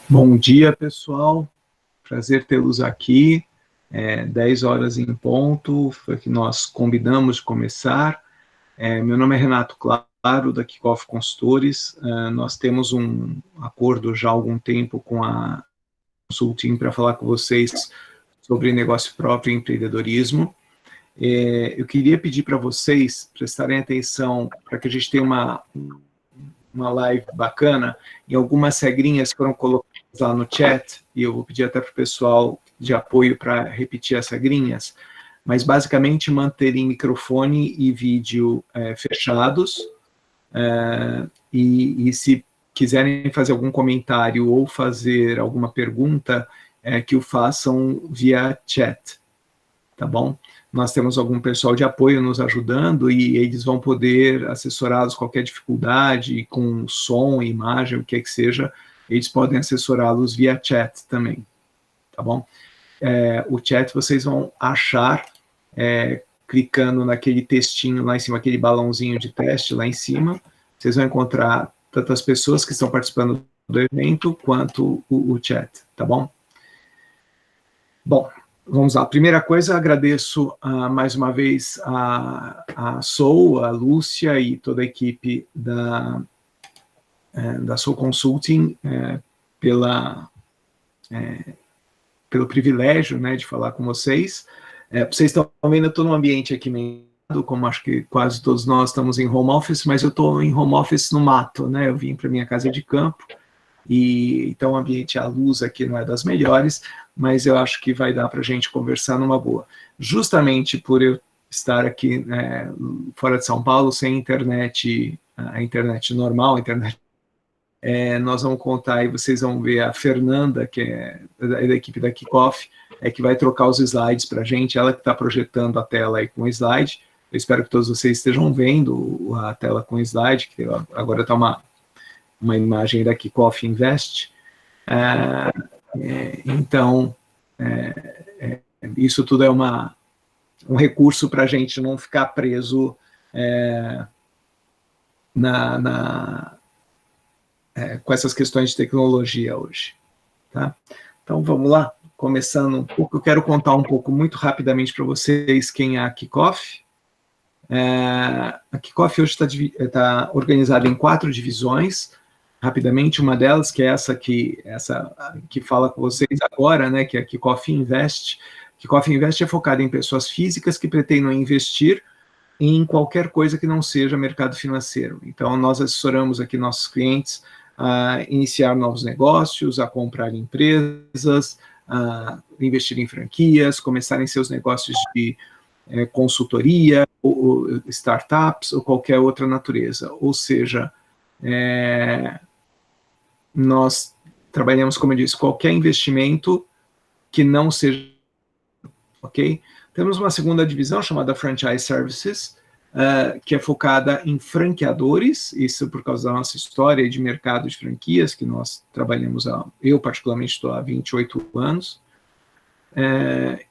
Bom dia, pessoal. Prazer tê-los aqui. 10 horas em ponto, foi que nós combinamos de começar. Meu nome é Renato Claro, da Kickoff Consultores. Nós temos um acordo já há algum tempo com a Consulting para falar com vocês sobre negócio próprio e empreendedorismo. Eu queria pedir para vocês prestarem atenção para que a gente tenha uma live bacana, e algumas regrinhas foram colocadas lá no chat, e eu vou pedir até para o pessoal de apoio para repetir as regrinhas, mas basicamente manterem microfone e vídeo fechados, e se quiserem fazer algum comentário ou fazer alguma pergunta, que o façam via chat, tá bom? Nós temos algum pessoal de apoio nos ajudando e eles vão poder assessorá-los qualquer dificuldade com som, imagem, o que é que seja, eles podem assessorá-los via chat também, tá bom? O chat vocês vão achar clicando naquele textinho lá em cima, aquele balãozinho de teste lá em cima, vocês vão encontrar tanto as pessoas que estão participando do evento quanto o chat, tá bom? Bom, vamos lá. Primeira coisa, agradeço mais uma vez a Soul, a Lúcia e toda a equipe da Soul Consulting pelo privilégio, né, de falar com vocês. Vocês estão vendo, eu estou num ambiente aqui meio, como acho que quase todos nós estamos em home office, mas eu estou em home office no mato, né? Eu vim para minha casa de campo, e então o ambiente, a luz aqui não é das melhores, mas eu acho que vai dar para a gente conversar numa boa. Justamente por eu estar aqui fora de São Paulo, sem internet, a internet normal, a internet, nós vamos contar e vocês vão ver a Fernanda, que é da equipe da Kickoff, que vai trocar os slides para a gente, ela que está projetando a tela aí com o slide. Eu espero que todos vocês estejam vendo a tela com o slide, que agora está uma imagem da Kickoff Invest. Então, isso tudo é um recurso para a gente não ficar preso com essas questões de tecnologia hoje. Tá? Então, vamos lá, começando um pouco, eu quero contar um pouco, muito rapidamente para vocês, quem é a Kickoff. A Kickoff hoje está organizada em 4 divisões. Rapidamente, uma delas, que é essa que fala com vocês agora, né, que é a Kickoff Invest. Kickoff Invest é focada em pessoas físicas que pretendam investir em qualquer coisa que não seja mercado financeiro. Então, nós assessoramos aqui nossos clientes a iniciar novos negócios, a comprar empresas, a investir em franquias, começarem seus negócios de consultoria, ou startups, ou qualquer outra natureza. Ou seja, nós trabalhamos, como eu disse, qualquer investimento que não seja, ok? Temos uma segunda divisão chamada Franchise Services, que é focada em franqueadores, isso por causa da nossa história de mercado de franquias, que nós trabalhamos, eu particularmente estou há 28 anos.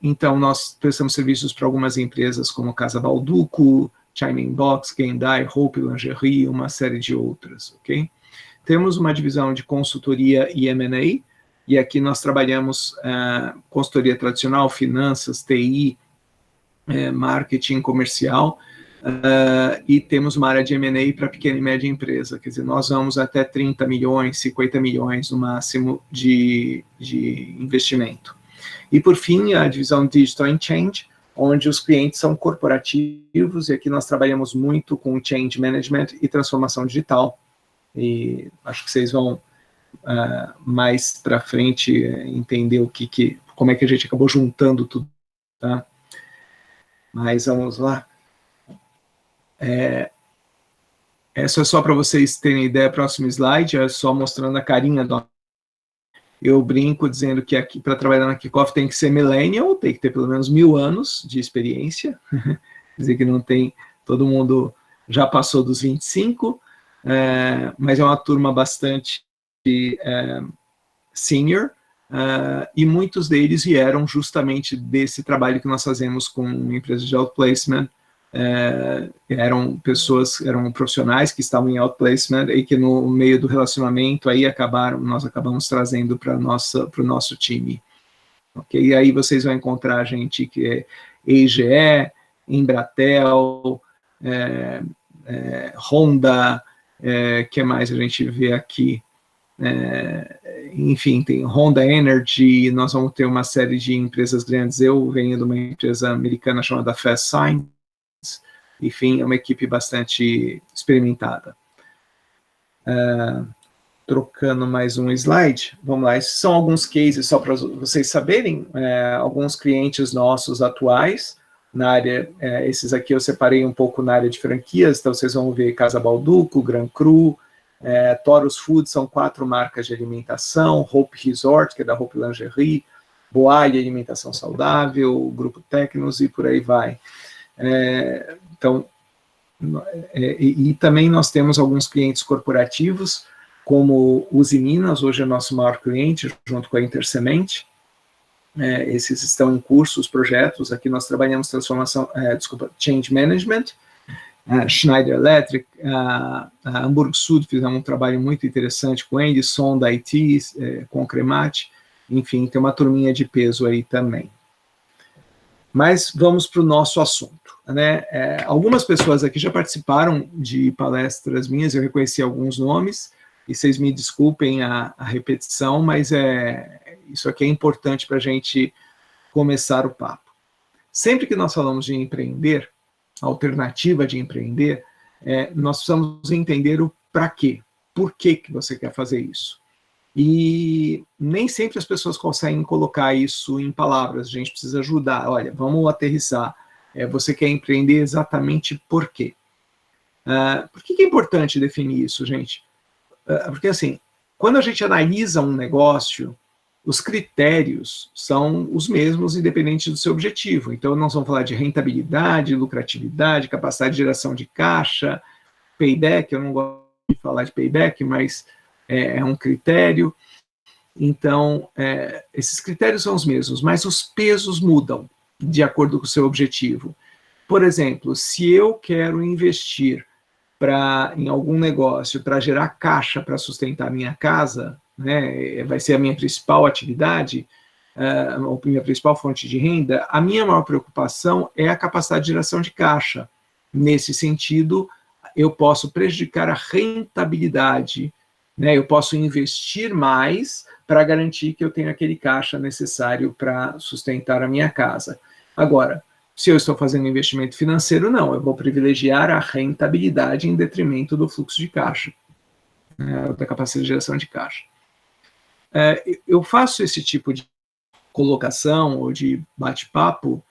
Então, nós prestamos serviços para algumas empresas como Casa Balduco, China Inbox, Gendai, Hope Lingerie, uma série de outras, ok? Temos uma divisão de consultoria e M&A, e aqui nós trabalhamos consultoria tradicional, finanças, TI, marketing comercial, e temos uma área de M&A para pequena e média empresa, quer dizer, nós vamos até 30 milhões, 50 milhões no máximo de investimento. E por fim, a divisão Digital and Change, onde os clientes são corporativos, e aqui nós trabalhamos muito com Change Management e transformação digital, e acho que vocês vão mais para frente entender como é que a gente acabou juntando tudo, tá? Mas vamos lá. Essa é só para vocês terem ideia, próximo slide, é só mostrando a carinha do... Eu brinco dizendo que aqui, para trabalhar na Kickoff tem que ser millennial, tem que ter pelo menos 1000 anos de experiência, quer dizer que não tem, todo mundo já passou dos 25, mas é uma turma bastante senior, e muitos deles vieram justamente desse trabalho que nós fazemos com empresas de outplacement, eram profissionais que estavam em outplacement e que no meio do relacionamento aí nós acabamos trazendo para o nosso time. Okay? E aí vocês vão encontrar gente que é EGE, Embratel, Honda, que mais a gente vê aqui? Enfim, tem Honda Energy, nós vamos ter uma série de empresas grandes. Eu venho de uma empresa americana chamada Fast Sign, enfim, é uma equipe bastante experimentada. Trocando mais um slide, vamos lá, esses são alguns cases, só para vocês saberem, alguns clientes nossos atuais, na área, esses aqui eu separei um pouco na área de franquias, então vocês vão ver Casa Balduco, Gran Cru, Taurus Food, são 4 marcas de alimentação, Hope Resort, que é da Hope Lingerie, Boalha Alimentação Saudável, Grupo Tecnos e por aí vai. Então, e também nós temos alguns clientes corporativos, como Usiminas, hoje é nosso maior cliente, junto com a Intersemente. Esses estão em curso, os projetos. Aqui nós trabalhamos Change Management, Schneider Electric, a Hamburgo Sud, fizemos um trabalho muito interessante com eles, Sonda IT, com Cremate, enfim, tem uma turminha de peso aí também. Mas vamos para o nosso assunto, né? Algumas pessoas aqui já participaram de palestras minhas, eu reconheci alguns nomes, e vocês me desculpem a repetição, mas isso aqui é importante para a gente começar o papo. Sempre que nós falamos de empreender, a alternativa de empreender, nós precisamos entender o para quê, por que você quer fazer isso. E nem sempre as pessoas conseguem colocar isso em palavras, a gente precisa ajudar. Olha, vamos aterrissar. Você quer empreender exatamente por quê? Por que é importante definir isso, gente? Porque, assim, quando a gente analisa um negócio, os critérios são os mesmos, independente do seu objetivo. Então, nós vamos falar de rentabilidade, lucratividade, capacidade de geração de caixa, payback. Eu não gosto de falar de payback, mas é um critério. Então, esses critérios são os mesmos, mas os pesos mudam de acordo com o seu objetivo. Por exemplo, se eu quero investir em algum negócio para gerar caixa para sustentar a minha casa, né, vai ser a minha principal atividade, a minha principal fonte de renda, a minha maior preocupação é a capacidade de geração de caixa. Nesse sentido, eu posso prejudicar a rentabilidade, né, eu posso investir mais para garantir que eu tenho aquele caixa necessário para sustentar a minha casa. Agora, se eu estou fazendo investimento financeiro, não, eu vou privilegiar a rentabilidade em detrimento do fluxo de caixa, da capacidade de geração de caixa. Eu faço esse tipo de colocação ou de bate-papo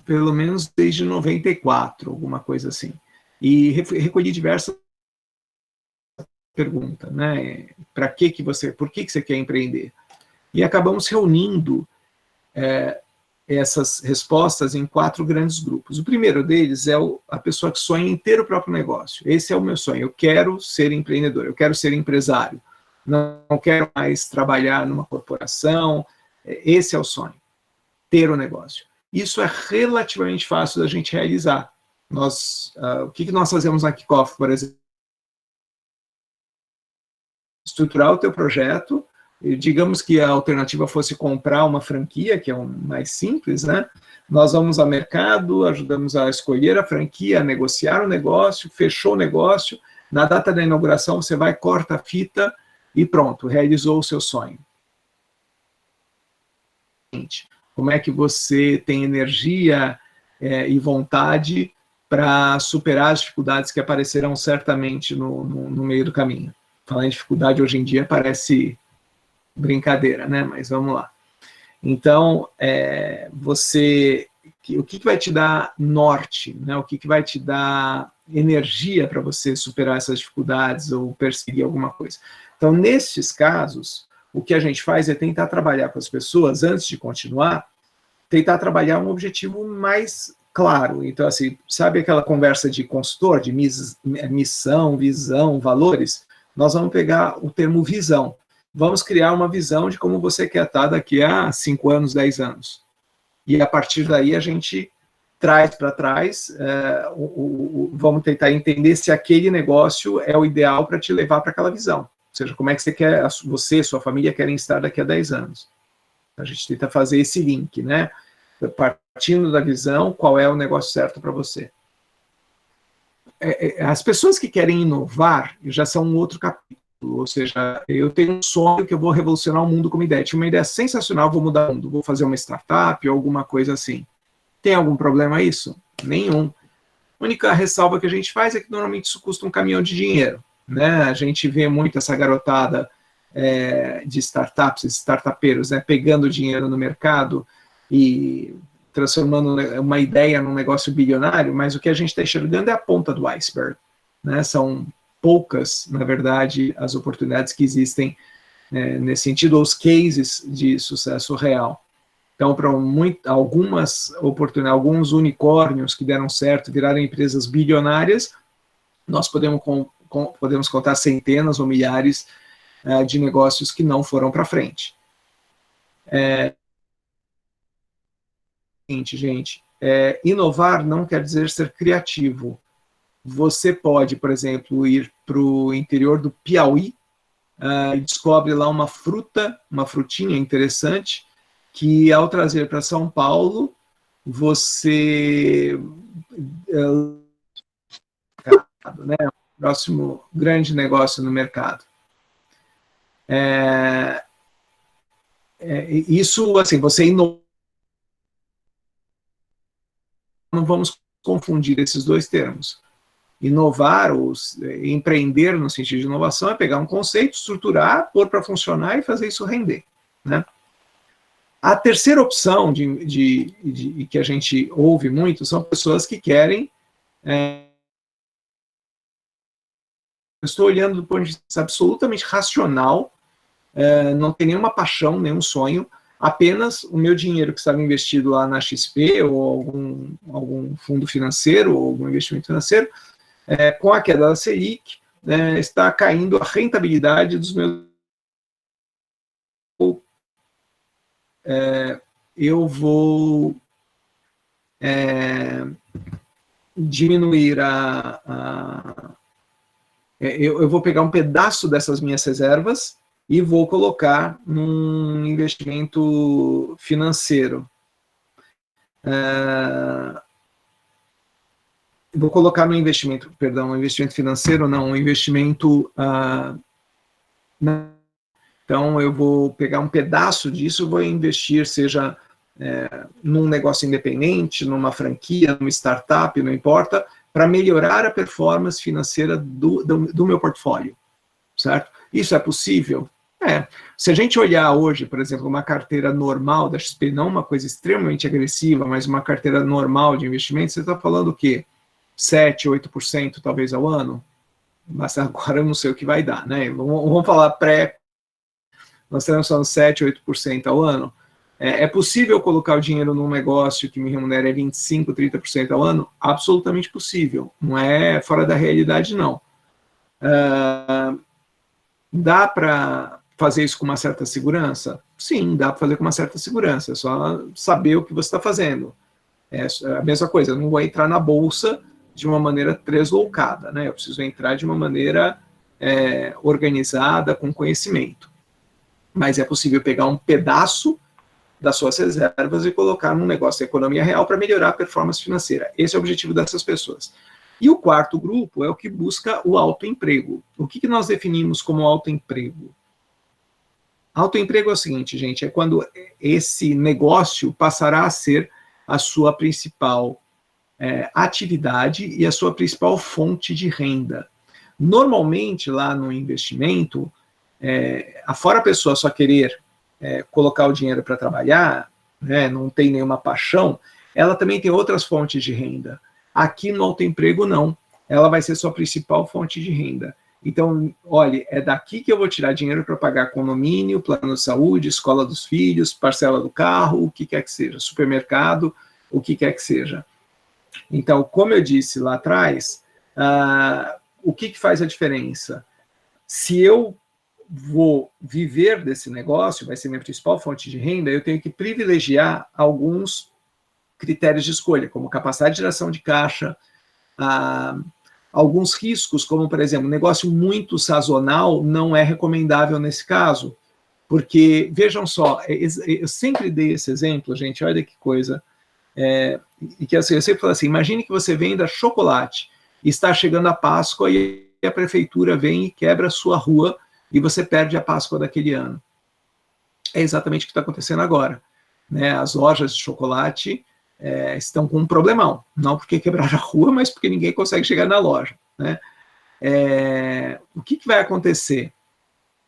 pelo menos desde 94, alguma coisa assim. E recolhi diversas perguntas, né? Por que você quer empreender? E acabamos reunindo essas respostas em 4 grandes grupos. O primeiro deles é a pessoa que sonha em ter o próprio negócio. Esse é o meu sonho. Eu quero ser empreendedor, eu quero ser empresário. Não quero mais trabalhar numa corporação. Esse é o sonho, ter o negócio. Isso é relativamente fácil da gente realizar. O que nós fazemos na Kickoff, por exemplo? Estruturar o teu projeto. Digamos que a alternativa fosse comprar uma franquia, que é o mais simples, né? Nós vamos ao mercado, ajudamos a escolher a franquia, a negociar o negócio, fechou o negócio, na data da inauguração você vai, corta a fita e pronto, realizou o seu sonho. Como é que você tem energia e vontade para superar as dificuldades que aparecerão certamente no meio do caminho? Falar em dificuldade hoje em dia parece brincadeira, né? Mas vamos lá. Então, o que vai te dar norte, né? O que vai te dar energia para você superar essas dificuldades ou perseguir alguma coisa? Então, nesses casos, o que a gente faz é tentar trabalhar com as pessoas, antes de continuar, tentar trabalhar um objetivo mais claro. Então, assim, sabe aquela conversa de consultor, de missão, visão, valores? Nós vamos pegar o termo visão. Vamos criar uma visão de como você quer estar daqui a 5 anos, 10 anos. E a partir daí a gente traz para trás, vamos tentar entender se aquele negócio é o ideal para te levar para aquela visão. Ou seja, como é que você, sua família querem estar daqui a 10 anos. A gente tenta fazer esse link, né? Partindo da visão, qual é o negócio certo para você. As pessoas que querem inovar já são um outro capítulo, ou seja, eu tenho um sonho que eu vou revolucionar o mundo com uma ideia. Tinha uma ideia sensacional, vou mudar o mundo, vou fazer uma startup ou alguma coisa assim. Tem algum problema isso? Nenhum. A única ressalva que a gente faz é que normalmente isso custa um caminhão de dinheiro, né? A gente vê muito essa garotada de startups, startupeiros, né, pegando dinheiro no mercado e transformando uma ideia num negócio bilionário, mas o que a gente está enxergando é a ponta do iceberg, né? São poucas, na verdade, as oportunidades que existem nesse sentido, ou os cases de sucesso real. Então, para algumas oportunidades, alguns unicórnios que deram certo, viraram empresas bilionárias, nós podemos contar centenas ou milhares de negócios que não foram para frente. Gente, inovar não quer dizer ser criativo. Você pode, por exemplo, ir para o interior do Piauí e descobre lá uma frutinha interessante, que ao trazer para São Paulo, você né, o próximo grande negócio no mercado. Isso, assim, você inova. Não vamos confundir esses dois termos. Inovar, ou empreender no sentido de inovação, é pegar um conceito, estruturar, pôr para funcionar e fazer isso render, né? A terceira opção que a gente ouve muito são pessoas que querem... eu estou olhando do ponto de vista absolutamente racional, não tem nenhuma paixão, nenhum sonho, apenas o meu dinheiro que estava investido lá na XP, ou algum fundo financeiro, ou algum investimento financeiro, com a queda da Selic, está caindo a rentabilidade dos meus... eu vou diminuir eu vou pegar um pedaço dessas minhas reservas e vou colocar num investimento financeiro. Vou colocar no investimento, perdão, um investimento financeiro, não, um investimento... então, eu vou pegar um pedaço disso, vou investir, seja num negócio independente, numa franquia, numa startup, não importa, para melhorar a performance financeira do meu portfólio, certo? Isso é possível? Se a gente olhar hoje, por exemplo, uma carteira normal da XP, não uma coisa extremamente agressiva, mas uma carteira normal de investimento, você está falando o quê? 7%, 8% talvez ao ano? Mas agora eu não sei o que vai dar, né? Vamos falar nós estamos falando 7%, 8% ao ano. É possível colocar o dinheiro num negócio que me remunera 25%, 30% ao ano? Absolutamente possível. Não é fora da realidade, não. Dá para fazer isso com uma certa segurança? Sim, dá para fazer com uma certa segurança. É só saber o que você está fazendo. É a mesma coisa, eu não vou entrar na bolsa de uma maneira tresloucada, né? Eu preciso entrar de uma maneira organizada, com conhecimento. Mas é possível pegar um pedaço das suas reservas e colocar num negócio de economia real para melhorar a performance financeira. Esse é o objetivo dessas pessoas. E o quarto grupo é o que busca o autoemprego. O que nós definimos como autoemprego? Autoemprego é o seguinte, gente, é quando esse negócio passará a ser a sua principal atividade e a sua principal fonte de renda. Normalmente, lá no investimento, afora a pessoa só querer colocar o dinheiro para trabalhar, né, não tem nenhuma paixão, ela também tem outras fontes de renda. Aqui no autoemprego, não. Ela vai ser sua principal fonte de renda. Então, olha, é daqui que eu vou tirar dinheiro para pagar condomínio, plano de saúde, escola dos filhos, parcela do carro, o que quer que seja, supermercado, o que quer que seja. Então, como eu disse lá atrás, o que faz a diferença? Se eu vou viver desse negócio, vai ser minha principal fonte de renda, eu tenho que privilegiar alguns critérios de escolha, como capacidade de geração de caixa, alguns riscos, como, por exemplo, um negócio muito sazonal não é recomendável nesse caso, porque, vejam só, eu sempre dei esse exemplo, gente, olha que coisa, e que assim, eu sempre falo assim, imagine que você venda chocolate, está chegando a Páscoa e a prefeitura vem e quebra a sua rua e você perde a Páscoa daquele ano. É exatamente o que está acontecendo agora, né? As lojas de chocolate estão com um problemão, não porque quebraram a rua, mas porque ninguém consegue chegar na loja, né? O que vai acontecer,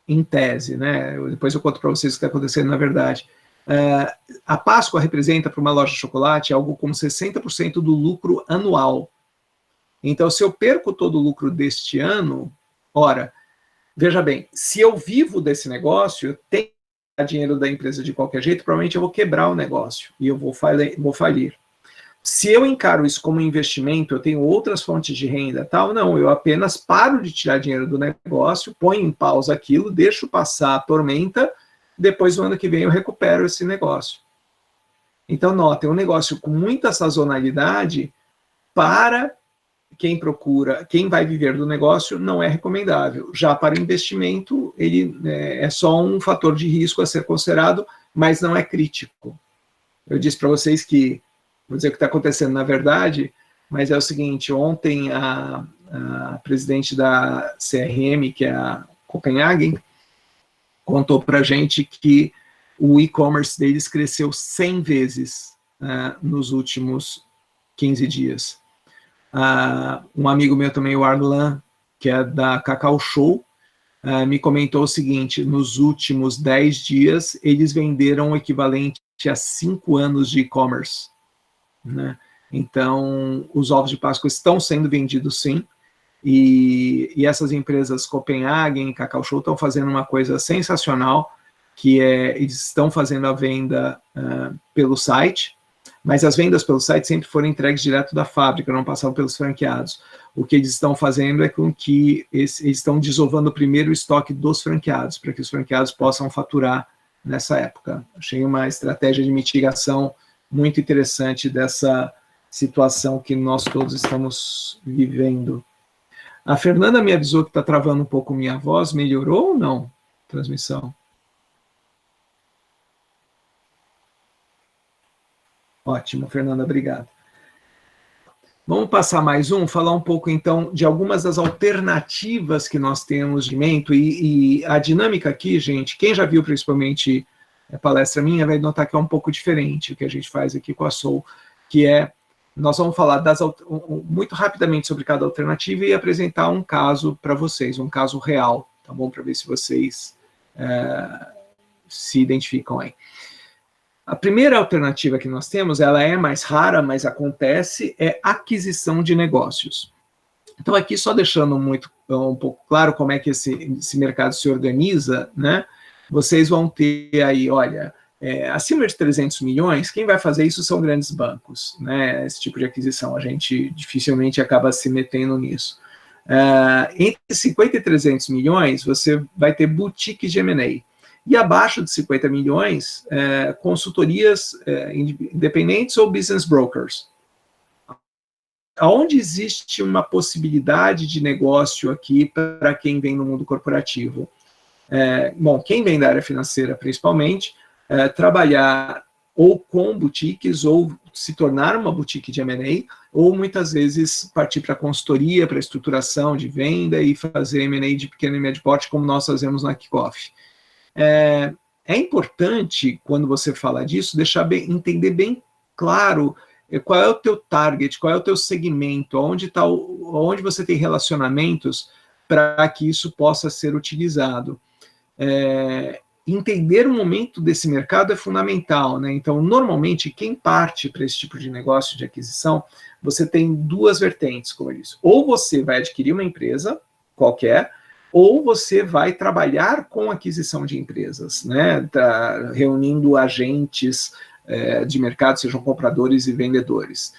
em tese, né? Depois eu conto para vocês o que está acontecendo na verdade. A Páscoa representa para uma loja de chocolate algo como 60% do lucro anual. Então, se eu perco todo o lucro deste ano, ora, veja bem, se eu vivo desse negócio, eu tenho dinheiro da empresa de qualquer jeito, provavelmente eu vou quebrar o negócio e eu vou falir. Se eu encaro isso como investimento, eu tenho outras fontes de renda, tal, não, eu apenas paro de tirar dinheiro do negócio, ponho em pausa aquilo, deixo passar a tormenta, depois no ano que vem eu recupero esse negócio. Então, notem, um negócio com muita sazonalidade, para quem procura, quem vai viver do negócio, não é recomendável. Já para investimento, ele é só um fator de risco a ser considerado, mas não é crítico. Eu disse para vocês que, vou dizer o que está acontecendo na verdade, mas é o seguinte, ontem a presidente da CRM, que é a Copenhagen, contou para a gente que o e-commerce deles cresceu 100 vezes nos últimos 15 dias. Um amigo meu também, o Arlan, que é da Cacau Show, me comentou o seguinte, nos últimos 10 dias, eles venderam o equivalente a 5 anos de e-commerce, né? Então, os ovos de Páscoa estão sendo vendidos sim, e essas empresas Copenhagen e Cacau Show estão fazendo uma coisa sensacional, que eles estão fazendo a venda pelo site, mas as vendas pelo site sempre foram entregues direto da fábrica, não passavam pelos franqueados. O que eles estão fazendo é com que eles estão desovando primeiro o estoque dos franqueados, para que os franqueados possam faturar nessa época. Achei uma estratégia de mitigação muito interessante dessa situação que nós todos estamos vivendo. A Fernanda me avisou que está travando um pouco minha voz, melhorou ou não? Transmissão. Ótimo, Fernanda, obrigado. Vamos passar mais falar um pouco, então, de algumas das alternativas que nós temos de mente, e a dinâmica aqui, gente, quem já viu principalmente a palestra minha, vai notar que é um pouco diferente o que a gente faz aqui com a Soul, que nós vamos falar muito rapidamente sobre cada alternativa e apresentar um caso para vocês, um caso real, tá bom? Para ver se vocês se identificam aí. A primeira alternativa que nós temos, ela é mais rara, mas acontece, é aquisição de negócios. Então, aqui só deixando um pouco claro como é que esse mercado se organiza, né? Vocês vão ter aí, olha, acima de 300 milhões, quem vai fazer isso são grandes bancos, né? Esse tipo de aquisição, a gente dificilmente acaba se metendo nisso. Entre 50 e 300 milhões, você vai ter boutiques de M&A. E abaixo de 50 milhões, consultorias independentes ou business brokers. Onde existe uma possibilidade de negócio aqui para quem vem no mundo corporativo? Bom, quem vem da área financeira, principalmente, trabalhar ou com boutiques, ou se tornar uma boutique de M&A, ou muitas vezes partir para consultoria, para estruturação de venda e fazer M&A de pequeno e médio porte, como nós fazemos na Kickoff. É importante, quando você fala disso, entender bem claro qual é o teu target, qual é o teu segmento, onde você tem relacionamentos para que isso possa ser utilizado. Entender o momento desse mercado é fundamental, né? Então, normalmente, quem parte para esse tipo de negócio de aquisição, você tem duas vertentes, como eu disse. Ou você vai adquirir uma empresa qualquer, ou você vai trabalhar com aquisição de empresas, né? Reunindo agentes de mercado, sejam compradores e vendedores.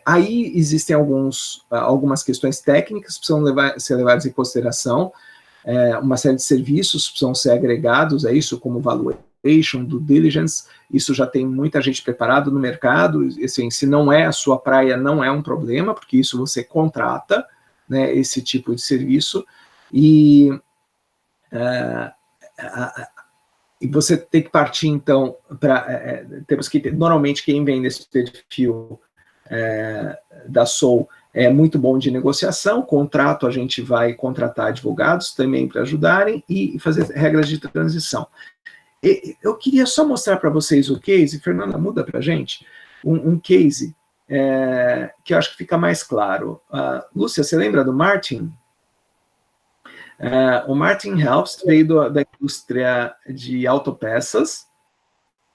Aí existem algumas questões técnicas que precisam ser levadas em consideração, uma série de serviços precisam ser agregados a isso, como valuation, participation, due diligence, isso já tem muita gente preparada no mercado, assim, se não é a sua praia, não é um problema, porque isso você contrata, né, esse tipo de serviço, e você tem que partir, então, para... temos que ter, normalmente, quem vem nesse perfil da Soul é muito bom de negociação, contrato, a gente vai contratar advogados também para ajudarem e fazer regras de transição. Eu queria só mostrar para vocês o case, Fernanda, muda para a gente, um case que eu acho que fica mais claro. Lúcia, você lembra do Martin? O Martin Helst veio da indústria de autopeças,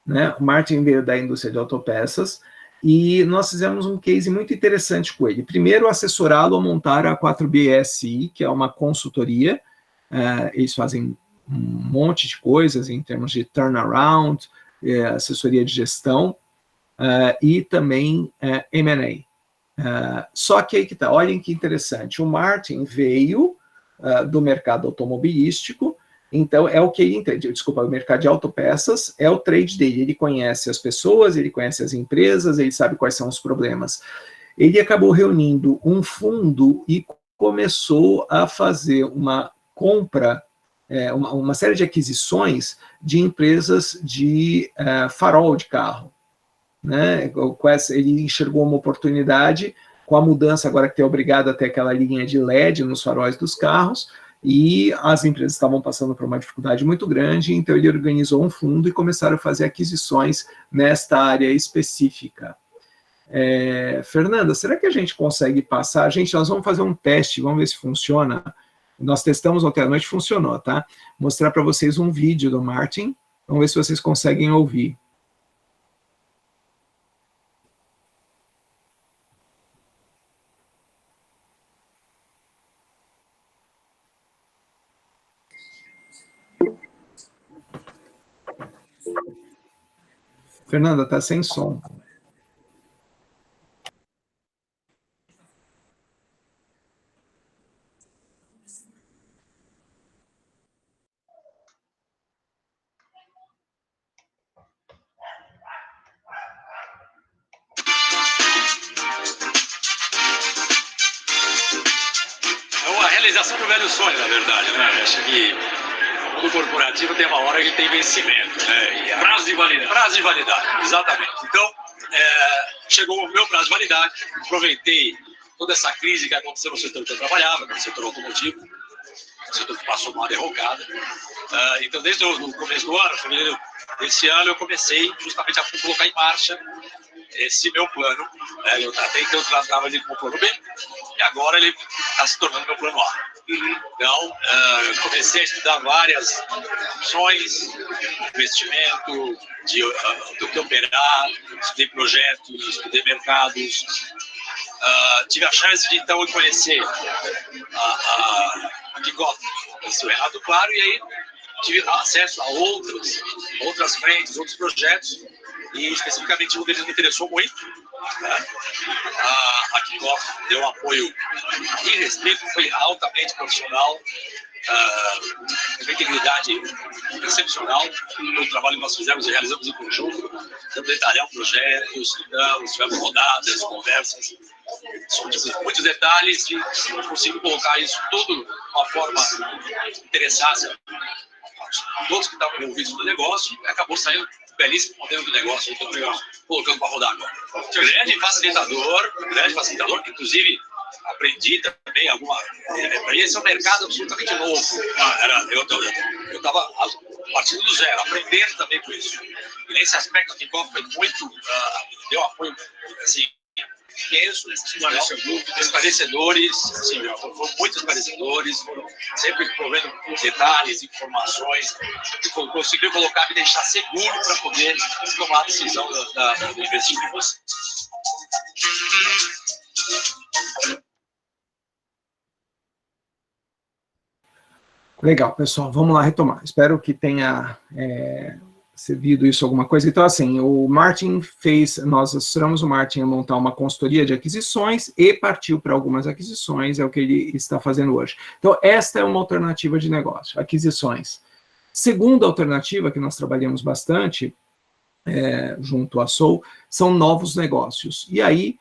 né? O Martin veio da indústria de autopeças, e nós fizemos um case muito interessante com ele. Primeiro, assessorá-lo a montar a 4BSI, que é uma consultoria, eles fazem um monte de coisas em termos de turnaround, assessoria de gestão, e também M&A. Só que aí que tá, olhem que interessante, o Martin veio do mercado automobilístico, então é o que ele entende, desculpa, o mercado de autopeças é o trade dele, ele conhece as pessoas, ele conhece as empresas, ele sabe quais são os problemas. Ele acabou reunindo um fundo e começou a fazer uma compra, uma série de aquisições de empresas de farol de carro, né? Ele enxergou uma oportunidade com a mudança agora que é obrigado a ter aquela linha de LED nos faróis dos carros, e as empresas estavam passando por uma dificuldade muito grande, então ele organizou um fundo e começaram a fazer aquisições nesta área específica. Fernanda, será que a gente consegue passar? Nós vamos fazer um teste, vamos ver se funciona. Nós testamos ontem à noite, funcionou, tá? Mostrar para vocês um vídeo do Martin, vamos ver se vocês conseguem ouvir. Fernanda, tá sem som. É uma realização do velho sonho, na verdade, né? Acho que o mundo corporativo tem uma hora que tem vencimento, né? E prazo de validade. Prazo de validade, exatamente. Então, chegou o meu prazo de validade, aproveitei toda essa crise que aconteceu no setor que eu trabalhava, no setor automotivo, o setor que passou uma derrocada. Então, desde o começo do ano, fevereiro desse ano, eu comecei justamente a colocar em marcha esse meu plano. Eu até então tratava ele como plano B, e agora ele está se tornando meu plano A. Então, eu comecei a estudar várias opções, investimento, do que operar, estudei projetos, estudei mercados. Tive a chance de, então, conhecer a Kickoff, conheci o Renato Claro, e aí tive acesso a outras frentes, outros projetos, e especificamente um deles me interessou muito. A Kickoff deu um apoio irrestrito, foi altamente profissional, uma integridade excepcional no trabalho que nós fizemos e realizamos em conjunto. Então, detalhar um projeto, estudamos, tivemos rodadas, conversas, muitos detalhes, e consigo colocar isso tudo de uma forma que interessasse a todos que estavam envolvidos no negócio, e acabou saindo um belíssimo modelo de negócio que eu estou colocando para rodar agora. Grande facilitador, que inclusive aprendi também esse é um mercado absolutamente novo. Eu estava partindo do zero, aprendendo também com isso. E nesse aspecto, a Kickoff foi muito, deu apoio, assim, intenso, esclarecedores, assim, foram muito esclarecedores, foram sempre provendo detalhes, informações, e conseguiu colocar, me deixar seguro para poder tomar a decisão do investimento em você. Legal, pessoal, vamos lá retomar. Espero que tenha servido isso alguma coisa. Então, assim, o Martin nós assessoramos o Martin a montar uma consultoria de aquisições e partiu para algumas aquisições, é o que ele está fazendo hoje. Então, esta é uma alternativa de negócio, aquisições. Segunda alternativa, que nós trabalhamos bastante, junto à Soul, são novos negócios. E aí,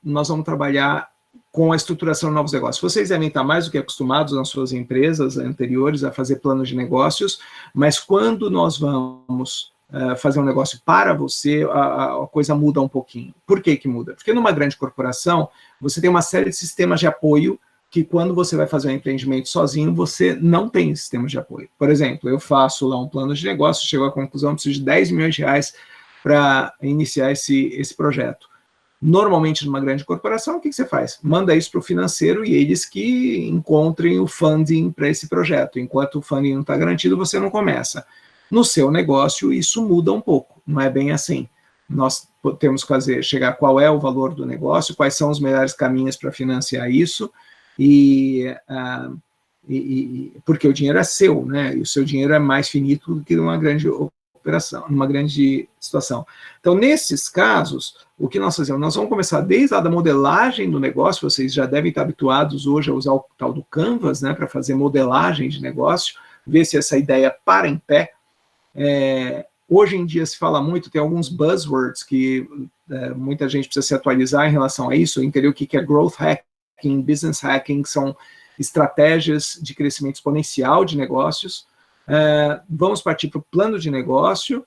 nós vamos trabalhar com a estruturação de novos negócios. Vocês devem estar mais do que acostumados nas suas empresas anteriores a fazer planos de negócios, mas quando nós vamos fazer um negócio para você, a coisa muda um pouquinho. Por que que muda? Porque numa grande corporação, você tem uma série de sistemas de apoio que quando você vai fazer um empreendimento sozinho, você não tem sistemas de apoio. Por exemplo, eu faço lá um plano de negócio, chego à conclusão que preciso de 10 milhões de reais para iniciar esse projeto. Normalmente, numa grande corporação, o que você faz? Manda isso para o financeiro e eles que encontrem o funding para esse projeto. Enquanto o funding não está garantido, você não começa. No seu negócio, isso muda um pouco, não é bem assim. Nós temos que chegar a qual é o valor do negócio, quais são os melhores caminhos para financiar isso, porque o dinheiro é seu, né? E o seu dinheiro é mais finito do que numa grande operação, numa grande situação. Então, nesses casos, o que nós fazemos? Nós vamos começar desde a da modelagem do negócio, vocês já devem estar habituados hoje a usar o tal do Canvas, né, para fazer modelagem de negócio, ver se essa ideia para em pé. Hoje em dia se fala muito, tem alguns buzzwords que muita gente precisa se atualizar em relação a isso, entender o que é growth hacking, business hacking, são estratégias de crescimento exponencial de negócios. Vamos partir para o plano de negócio.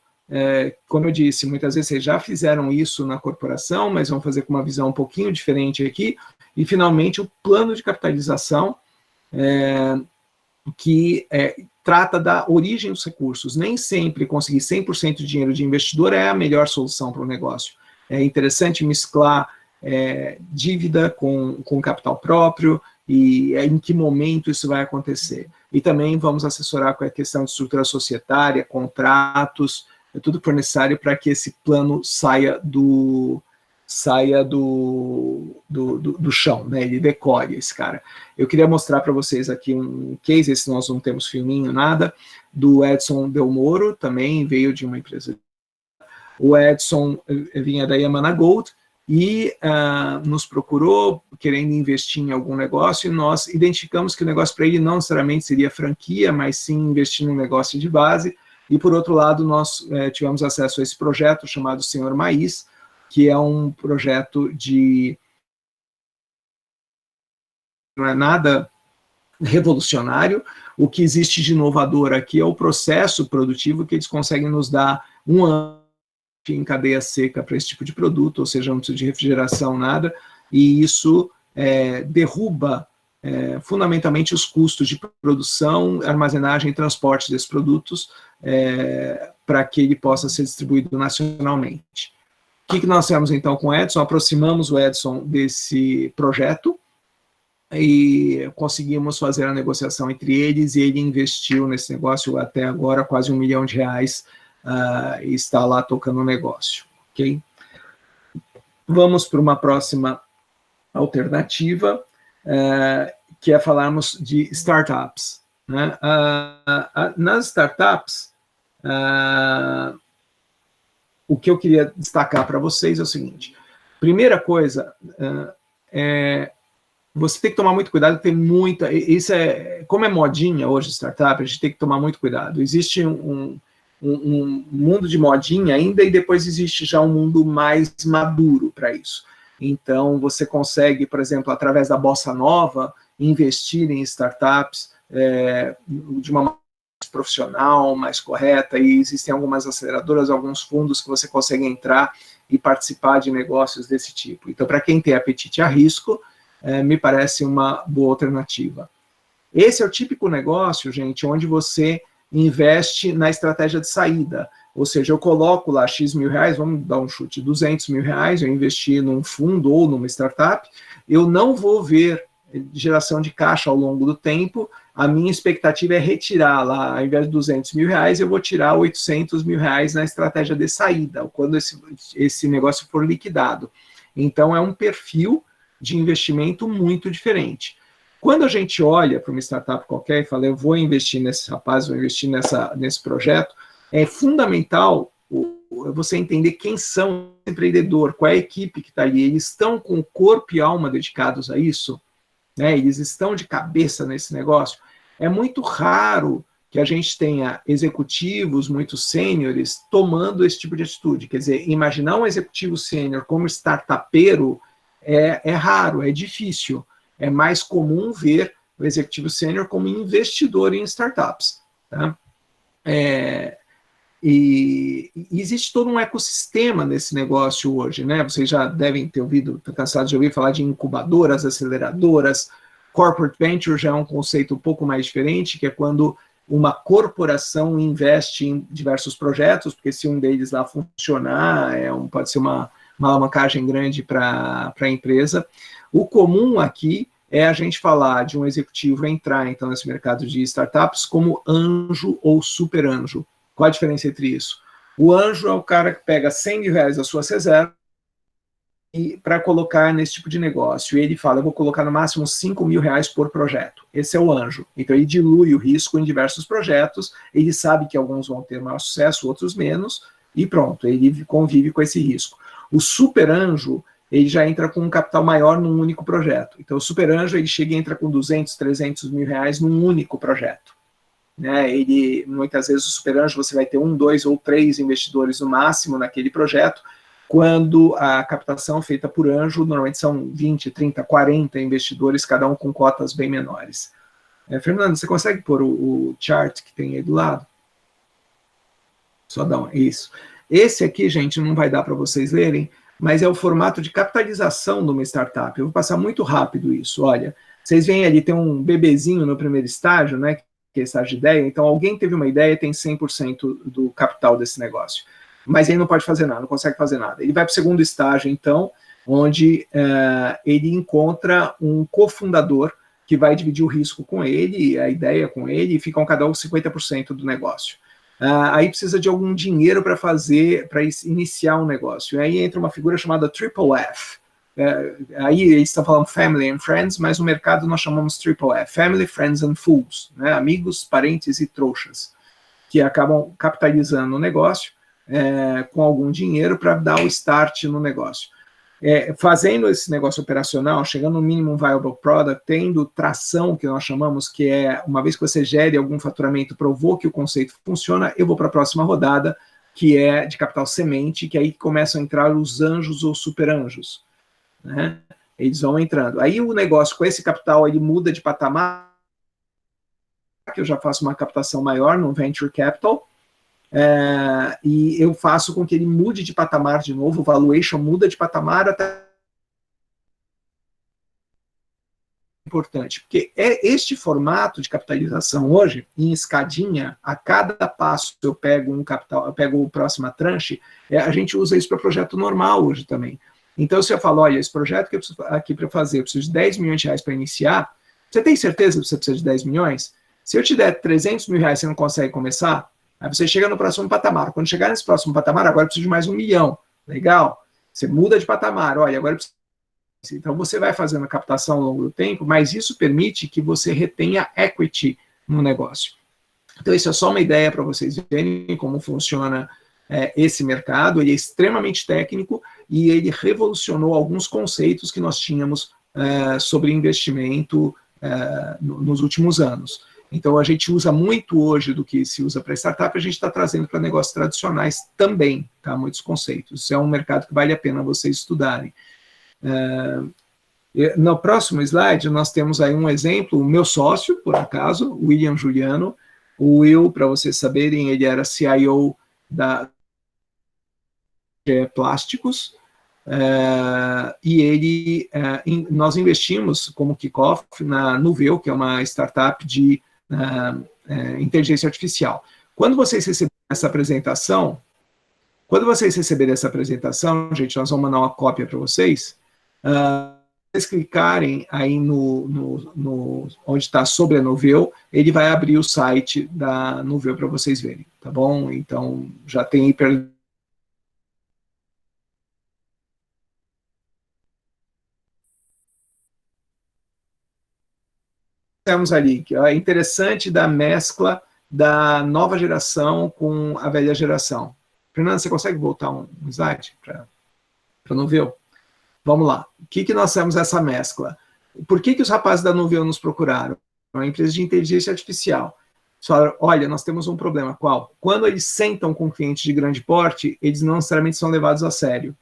Como eu disse, muitas vezes vocês já fizeram isso na corporação, mas vamos fazer com uma visão um pouquinho diferente aqui. E, finalmente, o plano de capitalização, que trata da origem dos recursos. Nem sempre conseguir 100% de dinheiro de investidor é a melhor solução para o negócio. É interessante mesclar dívida com capital próprio e em que momento isso vai acontecer. E também vamos assessorar com a questão de estrutura societária, contratos, tudo que for necessário para que esse plano saia do chão, né? Ele decore esse cara. Eu queria mostrar para vocês aqui um case, esse nós não temos filminho, nada, do Edson Del Moro, também veio de uma empresa. O Edson vinha da Yamana Gold e nos procurou querendo investir em algum negócio, e nós identificamos que o negócio para ele não necessariamente seria franquia, mas sim investir num negócio de base. E, por outro lado, nós tivemos acesso a esse projeto chamado Senhor Maíz, que é um projeto não é nada revolucionário. O que existe de inovador aqui é o processo produtivo, que eles conseguem nos dar 1 ano em cadeia seca para esse tipo de produto, ou seja, não precisa de refrigeração, nada, e isso derruba fundamentalmente os custos de produção, armazenagem e transporte desses produtos para que ele possa ser distribuído nacionalmente. O que nós fizemos então com o Edson? Aproximamos o Edson desse projeto e conseguimos fazer a negociação entre eles, e ele investiu nesse negócio até agora quase R$1 milhão e está lá tocando o negócio. Okay? Vamos para uma próxima alternativa, que é falarmos de startups. Né? Nas startups, o que eu queria destacar para vocês é o seguinte: primeira coisa, você tem que tomar muito cuidado, tem muita, como é modinha hoje startup, a gente tem que tomar muito cuidado. Existe um mundo de modinha ainda, e depois existe já um mundo mais maduro para isso. Então, você consegue, por exemplo, através da Bossa Nova, investir em startups de uma maneira mais profissional, mais correta, e existem algumas aceleradoras, alguns fundos que você consegue entrar e participar de negócios desse tipo. Então, para quem tem apetite a risco, me parece uma boa alternativa. Esse é o típico negócio, gente, onde você investe na estratégia de saída, ou seja, eu coloco lá X mil reais, vamos dar um chute, 200 mil reais, eu investi num fundo ou numa startup, eu não vou ver geração de caixa ao longo do tempo, a minha expectativa é retirar lá, ao invés de 200 mil reais, eu vou tirar 800 mil reais na estratégia de saída, quando esse negócio for liquidado. Então, é um perfil de investimento muito diferente. Quando a gente olha para uma startup qualquer e fala, eu vou investir nesse rapaz, vou investir nesse projeto, é fundamental você entender quem são o empreendedor, qual é a equipe que está ali. Eles estão com o corpo e alma dedicados a isso, né? Eles estão de cabeça nesse negócio. É muito raro que a gente tenha executivos muito sêniores tomando esse tipo de atitude. Quer dizer, imaginar um executivo sênior como startupeiro é raro, é difícil. É mais comum ver o executivo sênior como investidor em startups. Tá? E existe todo um ecossistema nesse negócio hoje, né? Vocês já devem ter ouvido, estão cansados de ouvir falar de incubadoras, aceleradoras. Corporate venture já é um conceito um pouco mais diferente, que é quando uma corporação investe em diversos projetos, porque se um deles lá funcionar, pode ser uma alavancagem grande para a empresa. O comum aqui é a gente falar de um executivo entrar, então, nesse mercado de startups como anjo ou super anjo. Qual a diferença entre isso? O anjo é o cara que pega 100 mil reais das suas reservas para colocar nesse tipo de negócio. E ele fala, eu vou colocar no máximo 5 mil reais por projeto. Esse é o anjo. Então, ele dilui o risco em diversos projetos, ele sabe que alguns vão ter maior sucesso, outros menos, e pronto, ele convive com esse risco. O super anjo, ele já entra com um capital maior num único projeto. Então, o super anjo, ele chega e entra com 200, 300 mil reais num único projeto. Né? Muitas vezes, o super anjo, você vai ter 1, 2 ou 3 investidores no máximo naquele projeto, quando a captação feita por anjo, normalmente são 20, 30, 40 investidores, cada um com cotas bem menores. Fernando, você consegue pôr o chart que tem aí do lado? Só dá isso. Esse aqui, gente, não vai dar para vocês lerem, mas é o formato de capitalização de uma startup. Eu vou passar muito rápido isso. Olha, vocês veem ali, tem um bebezinho no primeiro estágio, né, que é estágio de ideia. Então, alguém teve uma ideia e tem 100% do capital desse negócio. Mas ele não pode fazer nada, não consegue fazer nada. Ele vai para o segundo estágio, então, onde ele encontra um cofundador que vai dividir o risco com ele, a ideia com ele, e ficam cada um 50% do negócio. Aí precisa de algum dinheiro para iniciar um negócio. Aí entra uma figura chamada Triple F. Aí eles estão falando Family and Friends, mas no mercado nós chamamos Triple F, Family, Friends and Fools, né? Amigos, parentes e trouxas, que acabam capitalizando o negócio com algum dinheiro para dar o start no negócio. Fazendo esse negócio operacional, chegando no minimum viable product, tendo tração, que nós chamamos, que é, uma vez que você gere algum faturamento, provou que o conceito funciona, eu vou para a próxima rodada, que é de capital semente, que aí começam a entrar os anjos ou super anjos. Né? Eles vão entrando. Aí o negócio com esse capital, ele muda de patamar, que eu já faço uma captação maior no Venture Capital, e eu faço com que ele mude de patamar de novo, o valuation muda de patamar até importante, porque este formato de capitalização hoje, em escadinha, a cada passo eu pego um capital, eu pego a próxima tranche, a gente usa isso para projeto normal hoje também. Então, se eu falo, olha, esse projeto que eu preciso aqui para fazer, eu preciso de 10 milhões de reais para iniciar, você tem certeza que você precisa de 10 milhões? Se eu te der 300 mil reais, você não consegue começar? Aí você chega no próximo patamar. Quando chegar nesse próximo patamar, agora eu preciso de mais 1 milhão. Legal? Você muda de patamar. Olha, agora eu preciso... Então, você vai fazendo a captação ao longo do tempo, mas isso permite que você retenha equity no negócio. Então, isso é só uma ideia para vocês verem como funciona esse mercado. Ele é extremamente técnico e ele revolucionou alguns conceitos que nós tínhamos sobre investimento nos últimos anos. Então, a gente usa muito hoje do que se usa para startup, a gente está trazendo para negócios tradicionais também, tá? Muitos conceitos. Isso é um mercado que vale a pena vocês estudarem. No próximo slide, nós temos aí um exemplo, o meu sócio, por acaso, William Juliano. O Will, para vocês saberem, ele era CIO da Plásticos, e nós investimos como kickoff na Nuveu, que é uma startup de inteligência artificial. Quando vocês receberem essa apresentação, gente, nós vamos mandar uma cópia para vocês. Vocês clicarem aí onde está sobre a Nuveu, ele vai abrir o site da Nuveu para vocês verem, tá bom? Então, já tem temos ali, que é interessante da mescla da nova geração com a velha geração. Fernanda, você consegue voltar um slide para Nuveu? Vamos lá. O que nós temos essa mescla? Por que os rapazes da Nuveu nos procuraram? É uma empresa de inteligência artificial. Eles falaram, olha, nós temos um problema. Qual? Quando eles sentam com clientes de grande porte, eles não necessariamente são levados a sério.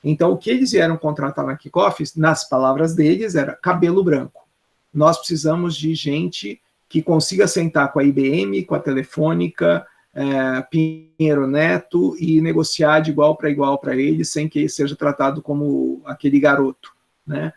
Então, o que eles vieram contratar na Kickoff, nas palavras deles, era cabelo branco. Nós precisamos de gente que consiga sentar com a IBM, com a Telefônica, Pinheiro Neto e negociar de igual para eles, sem que ele seja tratado como aquele garoto, né?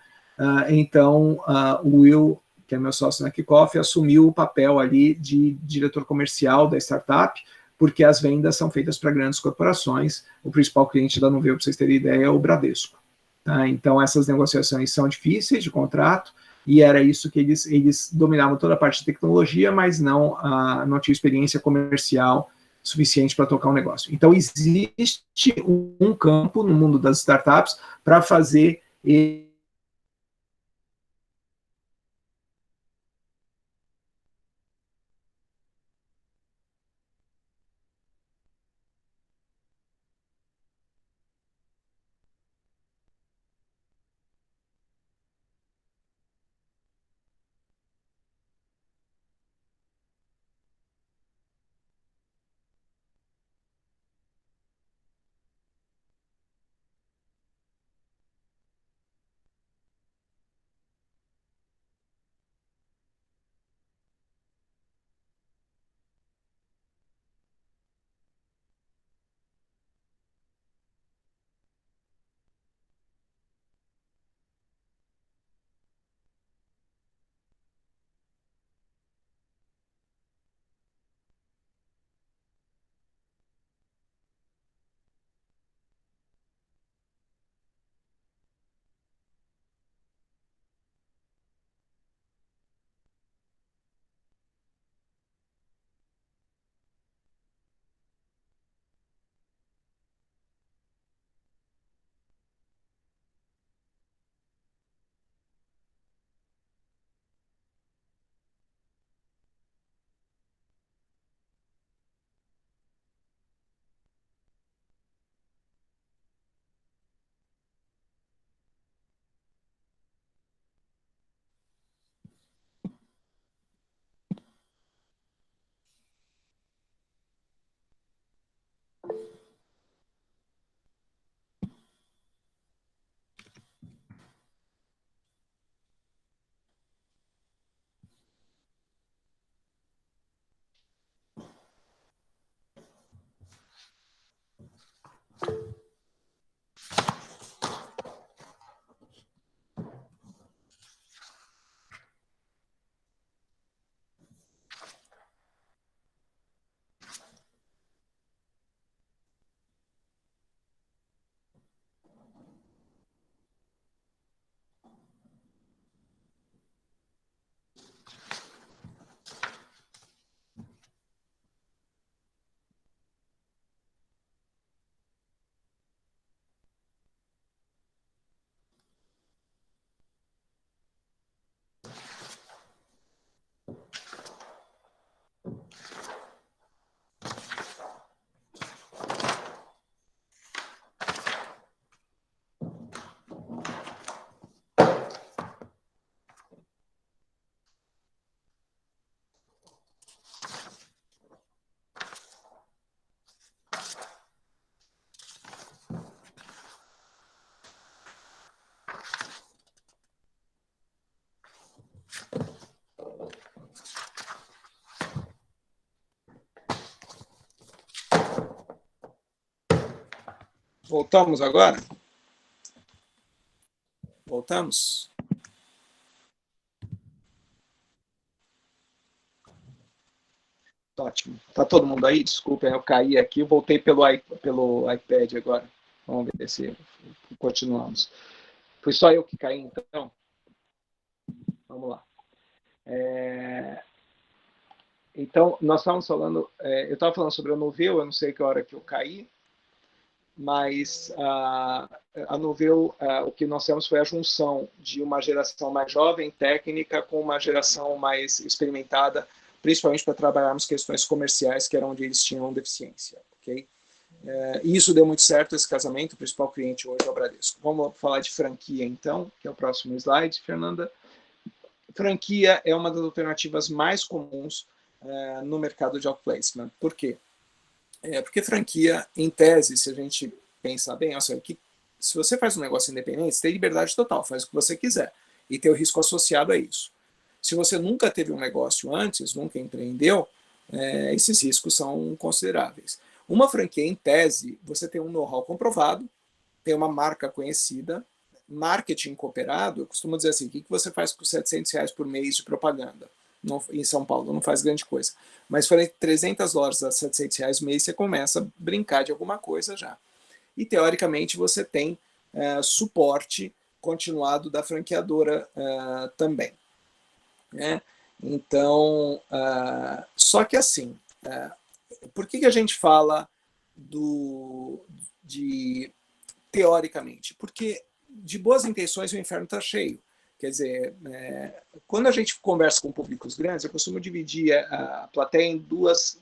Então, o Will, que é meu sócio na Kickoff, assumiu o papel ali de diretor comercial da startup, porque as vendas são feitas para grandes corporações. O principal cliente da Nuveu, para vocês terem ideia, é o Bradesco. Tá? Então, essas negociações são difíceis de contrato, e era isso que eles dominavam toda a parte de tecnologia, mas não tinha experiência comercial suficiente para tocar um negócio. Então, existe um campo no mundo das startups para fazer Voltamos agora? Voltamos? Ótimo. Tá todo mundo aí? Desculpem, eu caí aqui, voltei pelo iPad agora. Vamos ver se continuamos. Foi só eu que caí, então? Vamos lá. Então, nós estávamos falando, eu estava falando sobre a Nuveu, eu não sei que hora que eu caí, mas a Nuveu, o que nós temos foi a junção de uma geração mais jovem, técnica, com uma geração mais experimentada, principalmente para trabalharmos questões comerciais, que era onde eles tinham deficiência, ok? E isso deu muito certo, esse casamento. O principal cliente hoje é o Bradesco. Vamos falar de franquia, então, que é o próximo slide, Fernanda. Franquia é uma das alternativas mais comuns no mercado de outplacement. Por quê? Porque franquia, em tese, se a gente pensar bem, se você faz um negócio independente, você tem liberdade total, faz o que você quiser, e tem o risco associado a isso. Se você nunca teve um negócio antes, nunca empreendeu, esses riscos são consideráveis. Uma franquia, em tese, você tem um know-how comprovado, tem uma marca conhecida, marketing cooperado. Eu costumo dizer assim, o que você faz com R$700 por mês de propaganda? Em São Paulo não faz grande coisa. Mas se for entre $300 a R$700 mês, você começa a brincar de alguma coisa já. E, teoricamente, você tem suporte continuado da franqueadora também. Né? Então, só que assim, por que a gente fala teoricamente? Porque de boas intenções o inferno está cheio. Quer dizer, quando a gente conversa com públicos grandes, eu costumo dividir a plateia em dois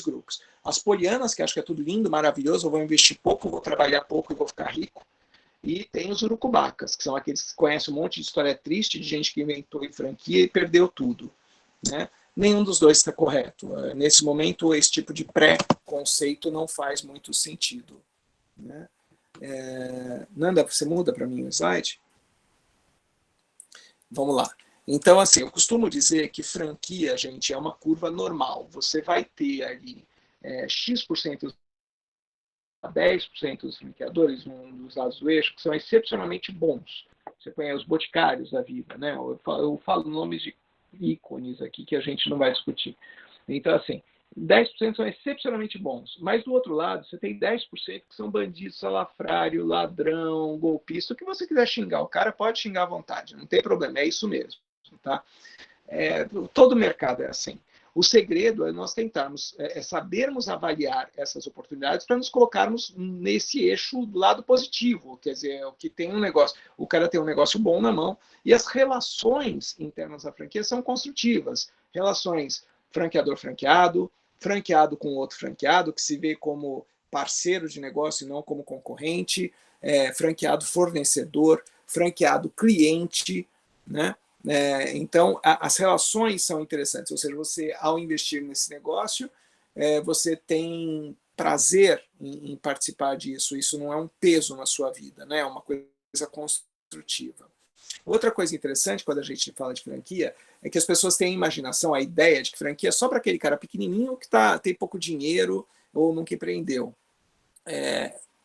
grupos. As polianas, que acham que é tudo lindo, maravilhoso, eu vou investir pouco, vou trabalhar pouco e vou ficar rico. E tem os urucubacas, que são aqueles que conhecem um monte de história triste de gente que inventou em franquia e perdeu tudo. Né? Nenhum dos dois está correto. Nesse momento, esse tipo de pré-conceito não faz muito sentido. Né? Nanda, você muda para mim o slide? Vamos lá. Então, assim, eu costumo dizer que franquia, gente, é uma curva normal. Você vai ter ali X% a 10% dos franqueadores, um dos lados do eixo, que são excepcionalmente bons. Você conhece os boticários da vida, né? Eu falo nomes de ícones aqui que a gente não vai discutir. Então, assim, 10% são excepcionalmente bons. Mas, do outro lado, você tem 10% que são bandidos, salafrário, ladrão, golpista, o que você quiser xingar. O cara pode xingar à vontade, não tem problema, é isso mesmo. Tá? Todo mercado é assim. O segredo é nós tentarmos, sabermos avaliar essas oportunidades para nos colocarmos nesse eixo do lado positivo, quer dizer, o que tem um negócio, o cara tem um negócio bom na mão, e as relações internas da franquia são construtivas. Relações franqueador-franqueado, franqueado com outro franqueado, que se vê como parceiro de negócio e não como concorrente, franqueado fornecedor, franqueado cliente, né? Então, as relações são interessantes, ou seja, você, ao investir nesse negócio, você tem prazer em participar disso, isso não é um peso na sua vida, né? É uma coisa construtiva. Outra coisa interessante quando a gente fala de franquia é que as pessoas têm a imaginação, a ideia de que franquia é só para aquele cara pequenininho que tem pouco dinheiro ou nunca empreendeu.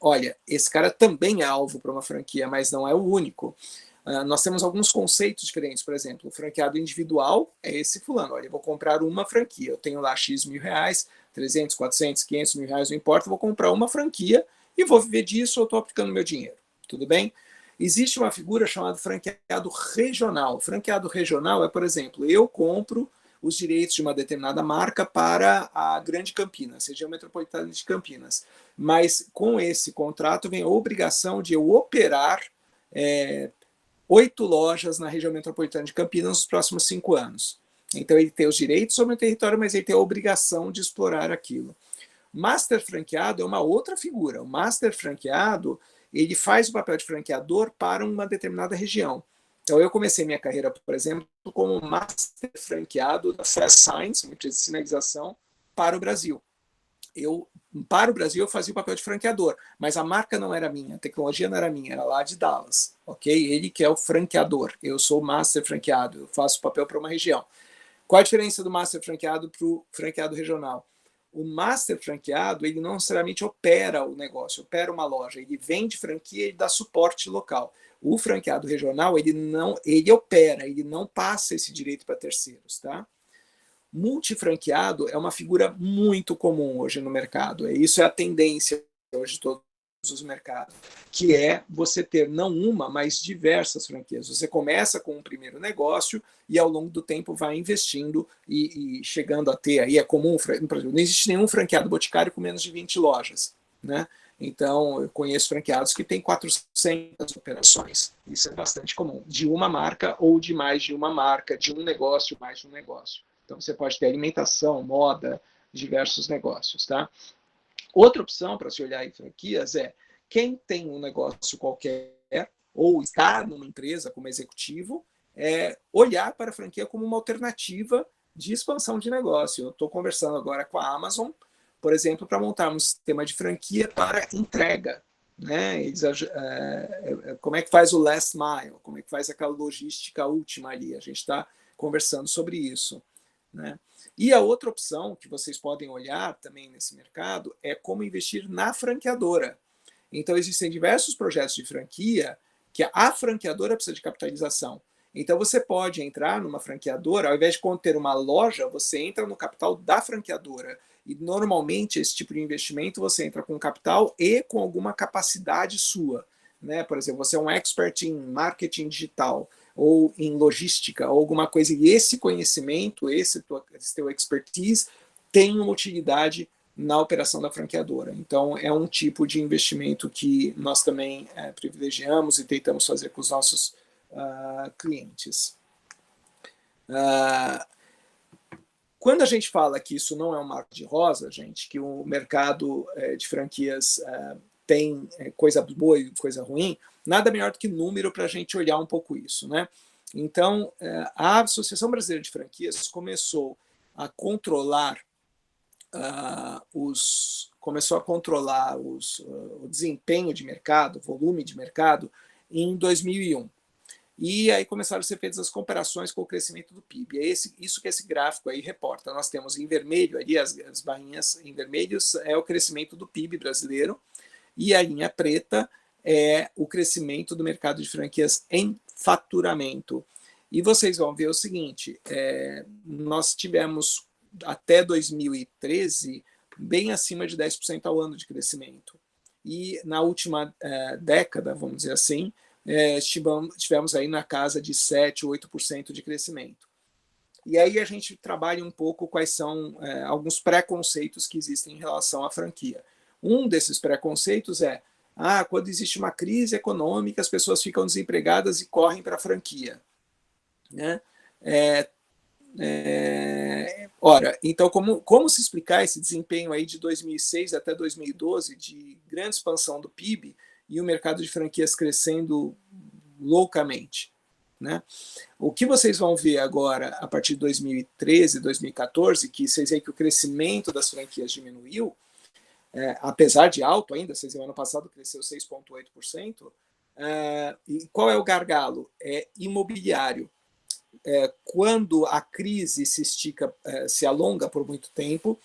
Olha, esse cara também é alvo para uma franquia, mas não é o único. Nós temos alguns conceitos diferentes, por exemplo, o franqueado individual é esse fulano, olha, eu vou comprar uma franquia, eu tenho lá X mil reais, 300, 400, 500 mil reais, não importa, eu vou comprar uma franquia e vou viver disso, eu estou aplicando meu dinheiro, tudo bem? Existe uma figura chamada franqueado regional. Franqueado regional é, por exemplo, eu compro os direitos de uma determinada marca para a Grande Campinas, região metropolitana de Campinas, mas com esse contrato vem a obrigação de eu operar 8 lojas na região metropolitana de Campinas nos próximos 5 anos. Então, ele tem os direitos sobre o território, mas ele tem a obrigação de explorar aquilo. Master franqueado é uma outra figura. O master franqueado, ele faz o papel de franqueador para uma determinada região. Então, eu comecei minha carreira, por exemplo, como master franqueado da Fast Signs, uma empresa de sinalização, para o Brasil. Para o Brasil, eu fazia o papel de franqueador, mas a marca não era minha, a tecnologia não era minha, era lá de Dallas, ok? Ele que é o franqueador, eu sou o master franqueado, eu faço o papel para uma região. Qual a diferença do master franqueado para o franqueado regional? O master franqueado, ele não necessariamente opera o negócio, opera uma loja, ele vende franquia e dá suporte local. O franqueado regional, ele opera, ele não passa esse direito para terceiros, tá? Multifranqueado é uma figura muito comum hoje no mercado. Isso é a tendência hoje de todos os mercados, que é você ter não uma, mas diversas franquias. Você começa com um primeiro negócio e ao longo do tempo vai investindo e chegando a ter, aí é comum, não existe nenhum franqueado boticário com menos de 20 lojas, né? Então, eu conheço franqueados que têm 400 operações. Isso é bastante comum, de uma marca ou de mais de uma marca, de um negócio, mais de um negócio. Então, você pode ter alimentação, moda, diversos negócios, tá? Outra opção para se olhar em franquias é quem tem um negócio qualquer ou está numa empresa como executivo, olhar para a franquia como uma alternativa de expansão de negócio. Eu estou conversando agora com a Amazon, por exemplo, para montar um sistema de franquia para entrega. Né? Como é que faz o last mile? Como é que faz aquela logística última ali? A gente está conversando sobre isso. Né? E a outra opção que vocês podem olhar também nesse mercado é como investir na franqueadora. Então, existem diversos projetos de franquia que a franqueadora precisa de capitalização. Então, você pode entrar numa franqueadora, ao invés de ter uma loja, você entra no capital da franqueadora. E, normalmente, esse tipo de investimento, você entra com capital e com alguma capacidade sua. Né? Por exemplo, você é um expert em marketing digital, ou em logística, ou alguma coisa, e esse conhecimento, esse teu expertise, tem uma utilidade na operação da franqueadora. Então, é um tipo de investimento que nós também privilegiamos e tentamos fazer com os nossos clientes. Quando a gente fala que isso não é um mar de rosa, gente, que o mercado de franquias tem coisa boa e coisa ruim, nada melhor do que número para a gente olhar um pouco isso. Né? Então, a Associação Brasileira de Franquias começou a controlar o desempenho de mercado, o volume de mercado, em 2001. E aí começaram a ser feitas as comparações com o crescimento do PIB. É isso que esse gráfico aí reporta. Nós temos em vermelho, ali as barrinhas em vermelho, é o crescimento do PIB brasileiro, e a linha preta é o crescimento do mercado de franquias em faturamento. E vocês vão ver o seguinte, nós tivemos até 2013 bem acima de 10% ao ano de crescimento. E na última década, vamos dizer assim, tivemos aí na casa de 7%, 8% de crescimento. E aí a gente trabalha um pouco quais são alguns preconceitos que existem em relação à franquia. Um desses preconceitos é, quando existe uma crise econômica, as pessoas ficam desempregadas e correm para a franquia. Né? Ora, então como se explicar esse desempenho aí de 2006 até 2012 de grande expansão do PIB e o mercado de franquias crescendo loucamente? Né? O que vocês vão ver agora, a partir de 2013, 2014, que vocês veem que o crescimento das franquias diminuiu, apesar de alto ainda, vocês veem, ano passado cresceu 6,8%, e qual é o gargalo? É imobiliário. Quando a crise se estica, se alonga por muito tempo,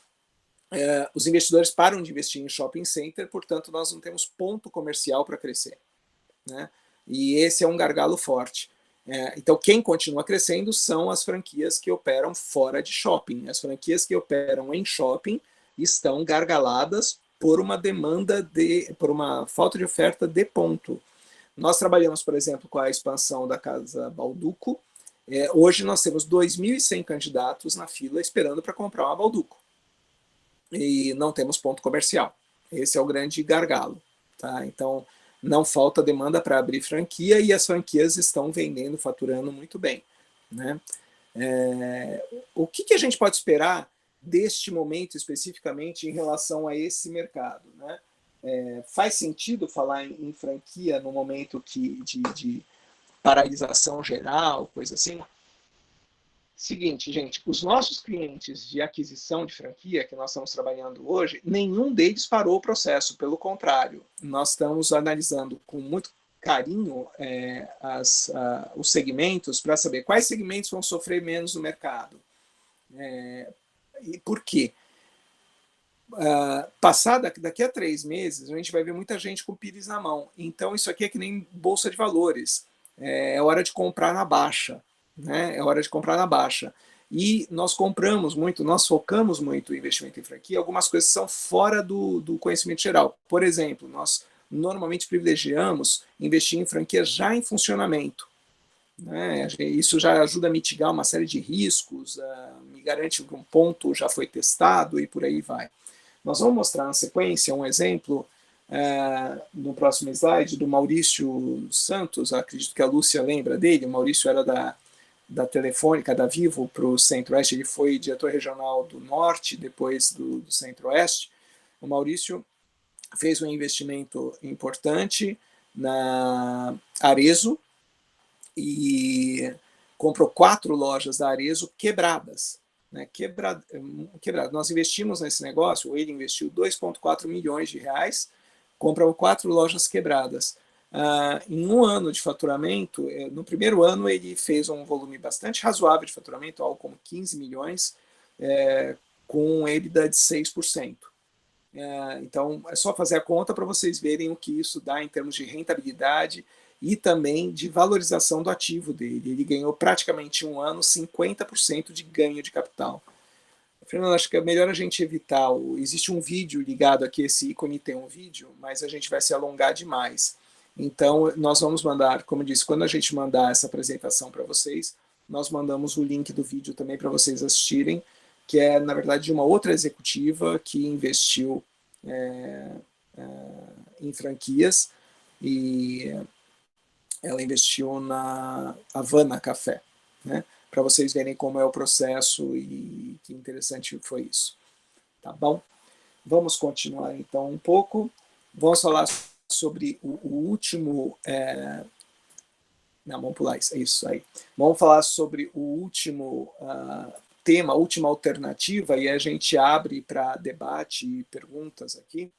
os investidores param de investir em shopping center, portanto, nós não temos ponto comercial para crescer. Né? E esse é um gargalo forte. Então, quem continua crescendo são as franquias que operam fora de shopping. As franquias que operam em shopping estão gargaladas por uma por uma falta de oferta de ponto. Nós trabalhamos, por exemplo, com a expansão da Casa Balduco. Hoje nós temos 2.100 candidatos na fila esperando para comprar uma Balduco. E não temos ponto comercial. Esse é o grande gargalo. Tá? Então, não falta demanda para abrir franquia e as franquias estão vendendo, faturando muito bem. Né? O que a gente pode esperar deste momento especificamente em relação a esse mercado? Né? Faz sentido falar em franquia no momento de paralisação geral, coisa assim? Seguinte, gente, os nossos clientes de aquisição de franquia que nós estamos trabalhando hoje, nenhum deles parou o processo, pelo contrário, nós estamos analisando com muito carinho os segmentos para saber quais segmentos vão sofrer menos no mercado. E por quê? Daqui a 3 meses, a gente vai ver muita gente com pires na mão. Então, isso aqui é que nem bolsa de valores. É hora de comprar na baixa. Né? É hora de comprar na baixa. E nós compramos muito, nós focamos muito o investimento em franquia. Algumas coisas são fora do conhecimento geral. Por exemplo, nós normalmente privilegiamos investir em franquias já em funcionamento. Né? Isso já ajuda a mitigar uma série de riscos, me garante que um ponto já foi testado e por aí vai. Nós vamos mostrar na sequência um exemplo no próximo slide do Maurício Santos. Acredito que a Lúcia lembra dele. O Maurício era da Telefônica, da Vivo, para o Centro-Oeste. Ele foi diretor regional do Norte, depois do Centro-Oeste. O Maurício fez um investimento importante na Arezzo e comprou 4 lojas da Arezzo quebradas. né, quebrado. Nós investimos nesse negócio, ou ele investiu 2,4 milhões de reais, comprou 4 lojas quebradas. Em um ano de faturamento, no primeiro ano ele fez um volume bastante razoável de faturamento, algo como 15 milhões, com um EBITDA de 6%. Então, é só fazer a conta para vocês verem o que isso dá em termos de rentabilidade e também de valorização do ativo dele. Ele ganhou praticamente em um ano 50% de ganho de capital. Fernando, acho que é melhor a gente evitar. Existe um vídeo ligado aqui, esse ícone tem um vídeo, mas a gente vai se alongar demais. Então, nós vamos mandar, como eu disse, quando a gente mandar essa apresentação para vocês, nós mandamos o link do vídeo também para vocês assistirem, que é, na verdade, de uma outra executiva que investiu em franquias, e ela investiu na Havana Café, né? Para vocês verem como é o processo e que interessante foi isso. Tá bom? Vamos continuar então um pouco. Vamos falar sobre o último... Não, vamos pular isso, é isso aí. Vamos falar sobre o último tema, a última alternativa, e a gente abre para debate e perguntas aqui,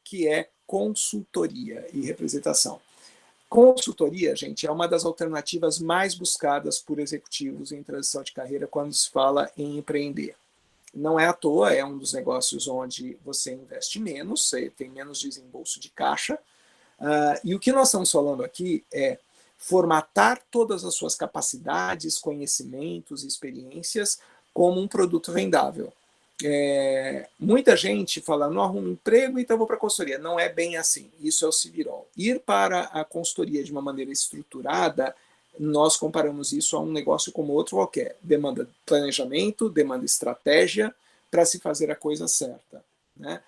que é consultoria e representação. Consultoria, gente, é uma das alternativas mais buscadas por executivos em transição de carreira quando se fala em empreender. Não é à toa, é um dos negócios onde você investe menos, você tem menos desembolso de caixa, e o que nós estamos falando aqui é formatar todas as suas capacidades, conhecimentos, experiências como um produto vendável. Muita gente fala, não arrumo emprego, então vou para a consultoria. Não é bem assim, isso é o Civirol. Ir para a consultoria de uma maneira estruturada, nós comparamos isso a um negócio como outro qualquer. Demanda planejamento, demanda estratégia para se fazer a coisa certa, né?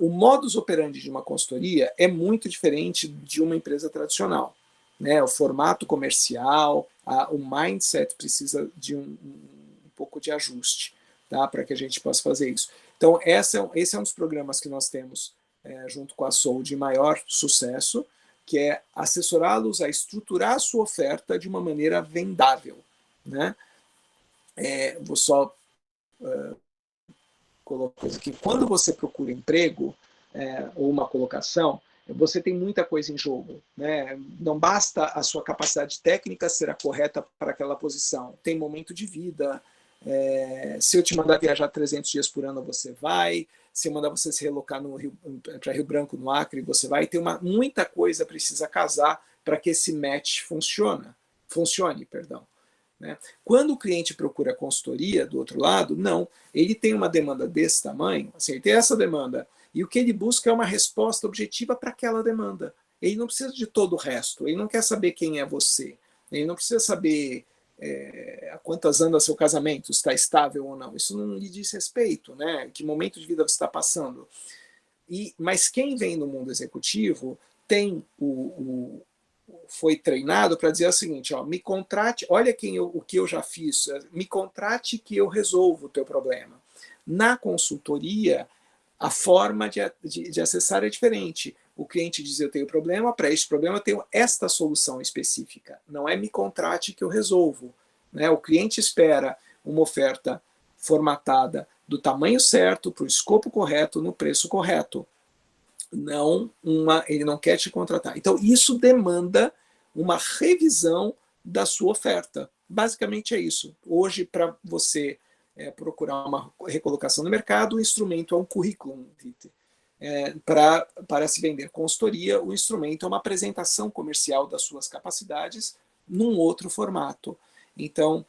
O modus operandi de uma consultoria é muito diferente de uma empresa tradicional, né? O formato comercial, o mindset precisa de um pouco de ajuste, tá? Para que a gente possa fazer isso. Então, esse é um dos programas que nós temos junto com a Soul de maior sucesso, que é assessorá-los a estruturar a sua oferta de uma maneira vendável, né? Vou só colocar aqui. Quando você procura emprego ou uma colocação, você tem muita coisa em jogo, né? Não basta a sua capacidade técnica ser a correta para aquela posição. Tem momento de vida. Se eu te mandar viajar 300 dias por ano, você vai. Se eu mandar você se relocar para Rio Branco, no Acre, você vai. Tem muita coisa precisa casar para que esse match funcione. Né? Quando o cliente procura consultoria, do outro lado, não. Ele tem uma demanda desse tamanho, assim, ele tem essa demanda, e o que ele busca é uma resposta objetiva para aquela demanda. Ele não precisa de todo o resto, ele não quer saber quem é você, ele não precisa saber há quantas anda seu casamento, está estável ou não. Isso não lhe diz respeito, né? Que momento de vida você está passando. Mas quem vem no mundo executivo tem foi treinado para dizer o seguinte, ó, me contrate, olha o que eu já fiz, me contrate que eu resolvo o teu problema. Na consultoria, a forma de acessar é diferente. O cliente diz, eu tenho problema, para este problema eu tenho esta solução específica. Não é me contrate que eu resolvo, né? O cliente espera uma oferta formatada do tamanho certo, para o escopo correto, no preço correto. Ele não quer te contratar. Então, isso demanda uma revisão da sua oferta. Basicamente é isso. Hoje, para você procurar uma recolocação no mercado, o instrumento é um currículo vitae. Para se vender consultoria, o instrumento é uma apresentação comercial das suas capacidades num outro formato. Então,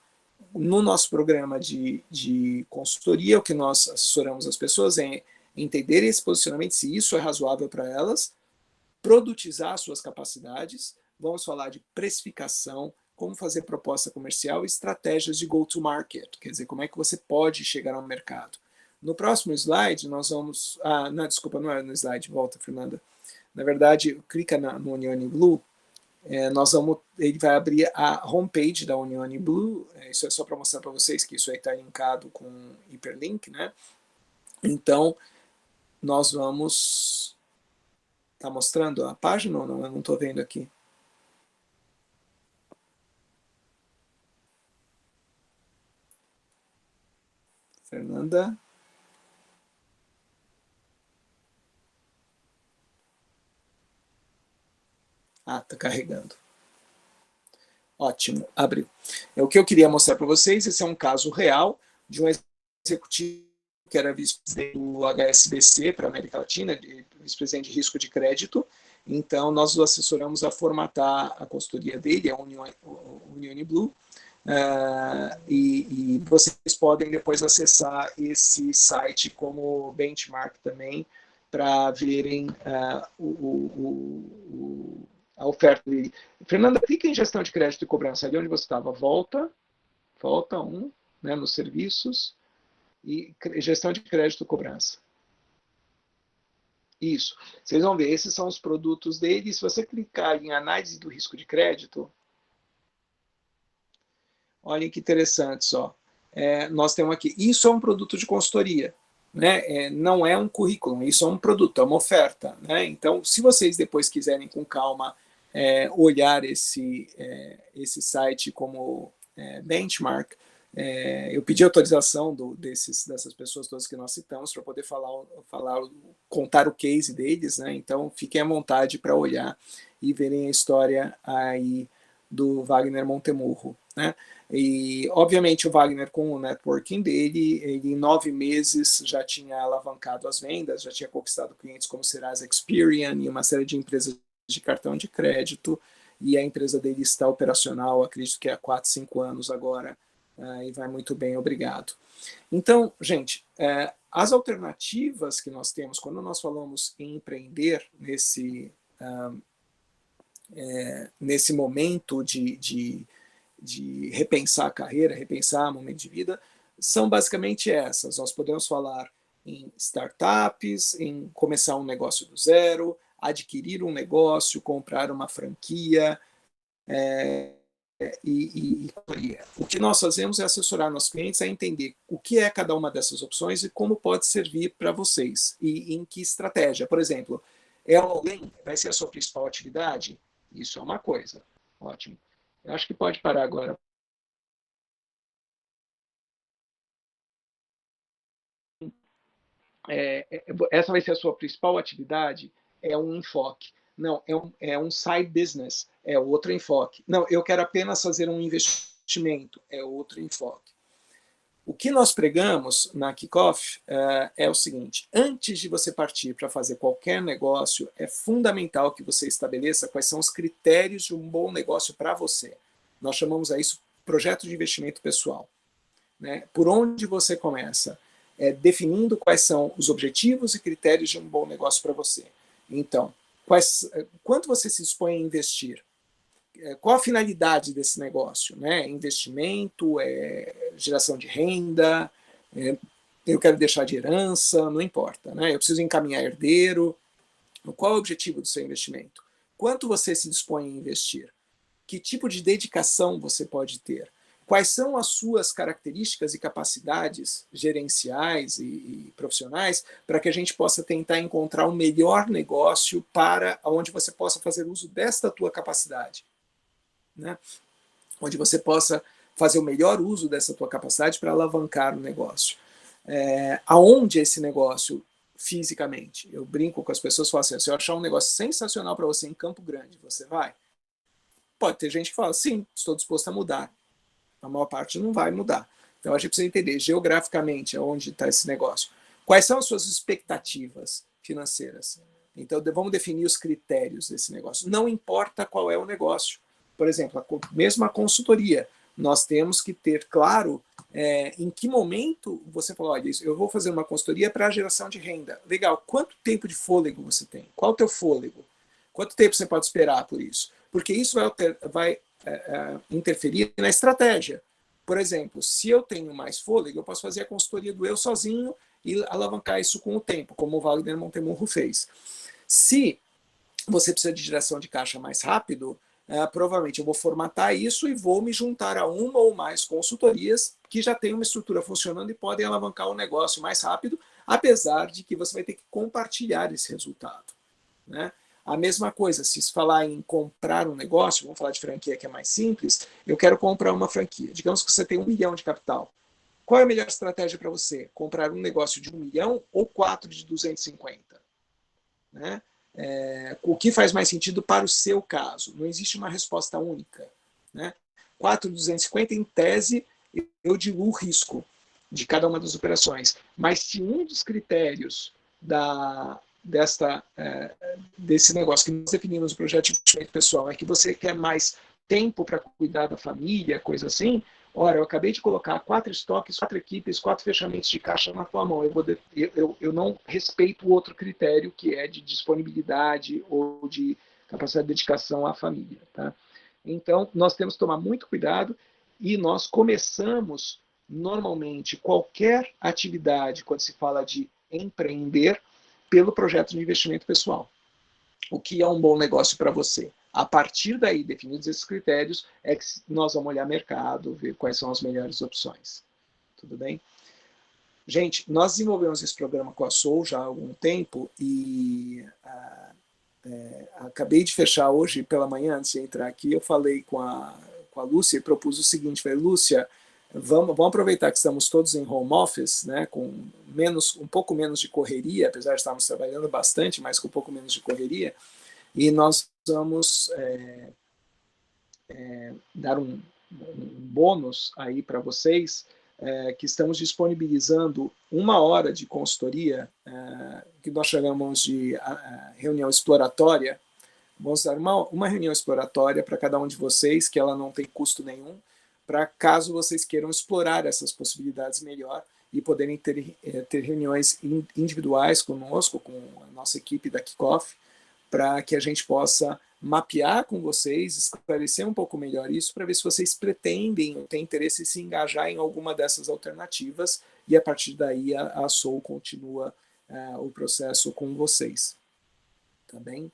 no nosso programa de consultoria, o que nós assessoramos as pessoas é entender esse posicionamento, se isso é razoável para elas, produtizar suas capacidades, vamos falar de precificação, como fazer proposta comercial e estratégias de go-to-market, quer dizer, como é que você pode chegar ao mercado. No próximo slide, nós vamos... não, desculpa, não é no slide, volta, Fernanda. Na verdade, clica no Onione Blue, ele vai abrir a homepage da Onione Blue, isso é só para mostrar para vocês que isso aí está linkado com hiperlink, né? Então, nós vamos... Está mostrando a página ou não? Eu não estou vendo aqui. Fernanda? Ah, tá carregando. Ótimo, abriu. O que eu queria mostrar para vocês, esse é um caso real de um executivo que era vice-presidente do HSBC para a América Latina, vice-presidente de risco de crédito. Então, nós o assessoramos a formatar a consultoria dele, a Union Blue, e vocês podem depois acessar esse site como benchmark também, para verem a oferta dele. Fernanda, clica em gestão de crédito e cobrança, ali onde você estava, volta né, nos serviços, e gestão de crédito e cobrança. Isso. Vocês vão ver, esses são os produtos dele. Se você clicar em análise do risco de crédito, olhem que interessante só. Nós temos aqui, isso é um produto de consultoria, né? Não é um currículo, isso é um produto, é uma oferta, né? Então, se vocês depois quiserem com calma olhar esse site como benchmark, eu pedi autorização dessas pessoas todas que nós citamos para poder contar o case deles, né? Então fiquem à vontade para olhar e verem a história aí do Wagner Montemurro, né? E obviamente o Wagner, com o networking dele, ele em 9 meses já tinha alavancado as vendas, já tinha conquistado clientes como Serasa, Experian e uma série de empresas de cartão de crédito, e a empresa dele está operacional, acredito que há 4, 5 anos agora, e vai muito bem, obrigado. Então, gente, as alternativas que nós temos quando nós falamos em empreender nesse momento de repensar a carreira, repensar o momento de vida, são basicamente essas. Nós podemos falar em startups, em começar um negócio do zero, adquirir um negócio, comprar uma franquia, o que nós fazemos é assessorar nossos clientes a entender o que é cada uma dessas opções e como pode servir para vocês e em que estratégia. Por exemplo, all-in vai ser a sua principal atividade? Isso é uma coisa. Ótimo. Eu acho que pode parar agora. Essa vai ser a sua principal atividade? É um enfoque. Não, é um side business, é outro enfoque. Não, eu quero apenas fazer um investimento, é outro enfoque. O que nós pregamos na Kickoff é o seguinte: antes de você partir para fazer qualquer negócio, é fundamental que você estabeleça quais são os critérios de um bom negócio para você. Nós chamamos a isso projeto de investimento pessoal, né? Por onde você começa? Definindo quais são os objetivos e critérios de um bom negócio para você. Então, quanto você se dispõe a investir? Qual a finalidade desse negócio? Né? Investimento, geração de renda, eu quero deixar de herança, não importa. Né? Eu preciso encaminhar herdeiro. Qual é o objetivo do seu investimento? Quanto você se dispõe a investir? Que tipo de dedicação você pode ter? Quais são as suas características e capacidades gerenciais e profissionais para que a gente possa tentar encontrar o melhor negócio para onde você possa fazer uso desta tua capacidade, né? Onde você possa fazer o melhor uso dessa tua capacidade para alavancar o negócio. Aonde esse negócio fisicamente? Eu brinco com as pessoas e falo assim: se eu achar um negócio sensacional para você em Campo Grande, você vai? Pode ter gente que fala: sim, estou disposto a mudar. A maior parte não vai mudar. Então a gente precisa entender geograficamente aonde está esse negócio. Quais são as suas expectativas financeiras? Então vamos definir os critérios desse negócio. Não importa qual é o negócio. Por exemplo, mesmo a consultoria, nós temos que ter claro em que momento você falou: olha, eu vou fazer uma consultoria para a geração de renda. Legal, quanto tempo de fôlego você tem? Qual é o teu fôlego? Quanto tempo você pode esperar por isso? Porque isso vai interferir na estratégia. Por exemplo, se eu tenho mais fôlego, eu posso fazer a consultoria do eu sozinho e alavancar isso com o tempo, como o Wagner Montemurro fez. Se você precisa de geração de caixa mais rápido, provavelmente eu vou formatar isso e vou me juntar a uma ou mais consultorias que já têm uma estrutura funcionando e podem alavancar o negócio mais rápido, apesar de que você vai ter que compartilhar esse resultado, né? A mesma coisa, se falar em comprar um negócio, vamos falar de franquia que é mais simples, eu quero comprar uma franquia. Digamos que você tem 1 milhão de capital. qual é a melhor estratégia para você? Comprar um negócio de 1 milhão ou 4 de 250? Né? O que faz mais sentido para o seu caso? Não existe uma resposta única. Né? 4 de 250, em tese, eu diluo o risco de cada uma das operações. Mas se um dos critérios desse negócio que nós definimos no projeto de investimento pessoal é que você quer mais tempo para cuidar da família, coisa assim, ora, eu acabei de colocar 4 estoques, 4 equipes, 4 fechamentos de caixa na tua mão. Eu não respeito o outro critério, que é de disponibilidade ou de capacidade de dedicação à família. Tá? Então, nós temos que tomar muito cuidado e nós começamos, normalmente, qualquer atividade, quando se fala de empreender, pelo projeto de investimento pessoal. O que é um bom negócio para você? A partir daí, definidos esses critérios, é que nós vamos olhar mercado, ver quais são as melhores opções. Tudo bem? Gente, nós desenvolvemos esse programa com a Soul já há algum tempo e acabei de fechar hoje pela manhã, antes de entrar aqui, eu falei com a Lúcia e propus o seguinte, falei, Lúcia, vamos aproveitar que estamos todos em home office, né, com um pouco menos de correria, apesar de estarmos trabalhando bastante, mas com um pouco menos de correria, e nós vamos dar um bônus aí para vocês, que estamos disponibilizando 1 hora de consultoria, que nós chamamos de reunião exploratória. Vamos dar uma reunião exploratória para cada um de vocês, que ela não tem custo nenhum, para caso vocês queiram explorar essas possibilidades melhor e poderem ter reuniões individuais conosco, com a nossa equipe da Kickoff, para que a gente possa mapear com vocês, esclarecer um pouco melhor isso, para ver se vocês pretendem ou têm interesse em se engajar em alguma dessas alternativas, e a partir daí a Soul continua o processo com vocês. Tá bem?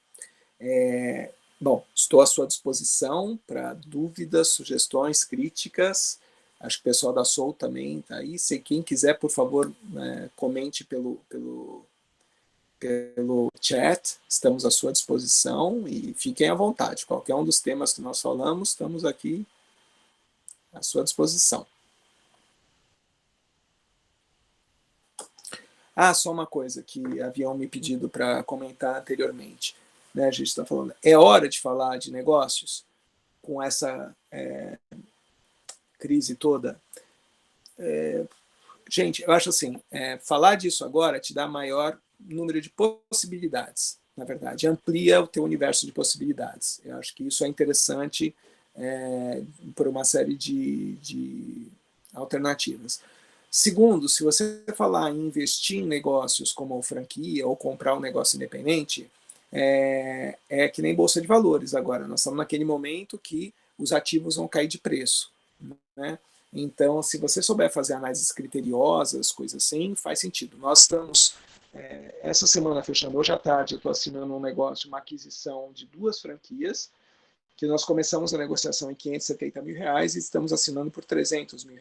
Bom, estou à sua disposição para dúvidas, sugestões, críticas. Acho que o pessoal da Soul também está aí. Se quem quiser, por favor, comente pelo chat, estamos à sua disposição e fiquem à vontade. Qualquer um dos temas que nós falamos, estamos aqui à sua disposição. Só uma coisa que haviam me pedido para comentar anteriormente. Né, a gente está falando, é hora de falar de negócios com essa crise toda? Gente, eu acho assim, falar disso agora te dá maior número de possibilidades, na verdade, amplia o teu universo de possibilidades. Eu acho que isso é interessante por uma série de alternativas. Segundo, se você falar em investir em negócios como franquia ou comprar um negócio independente, é que nem bolsa de valores agora. Nós estamos naquele momento que os ativos vão cair de preço. Né? Então, se você souber fazer análises criteriosas, coisas assim, faz sentido. Nós estamos, essa semana, fechando hoje à tarde, eu estou assinando um negócio, uma aquisição de 2 franquias, que nós começamos a negociação em R$570 mil e estamos assinando por R$300 mil.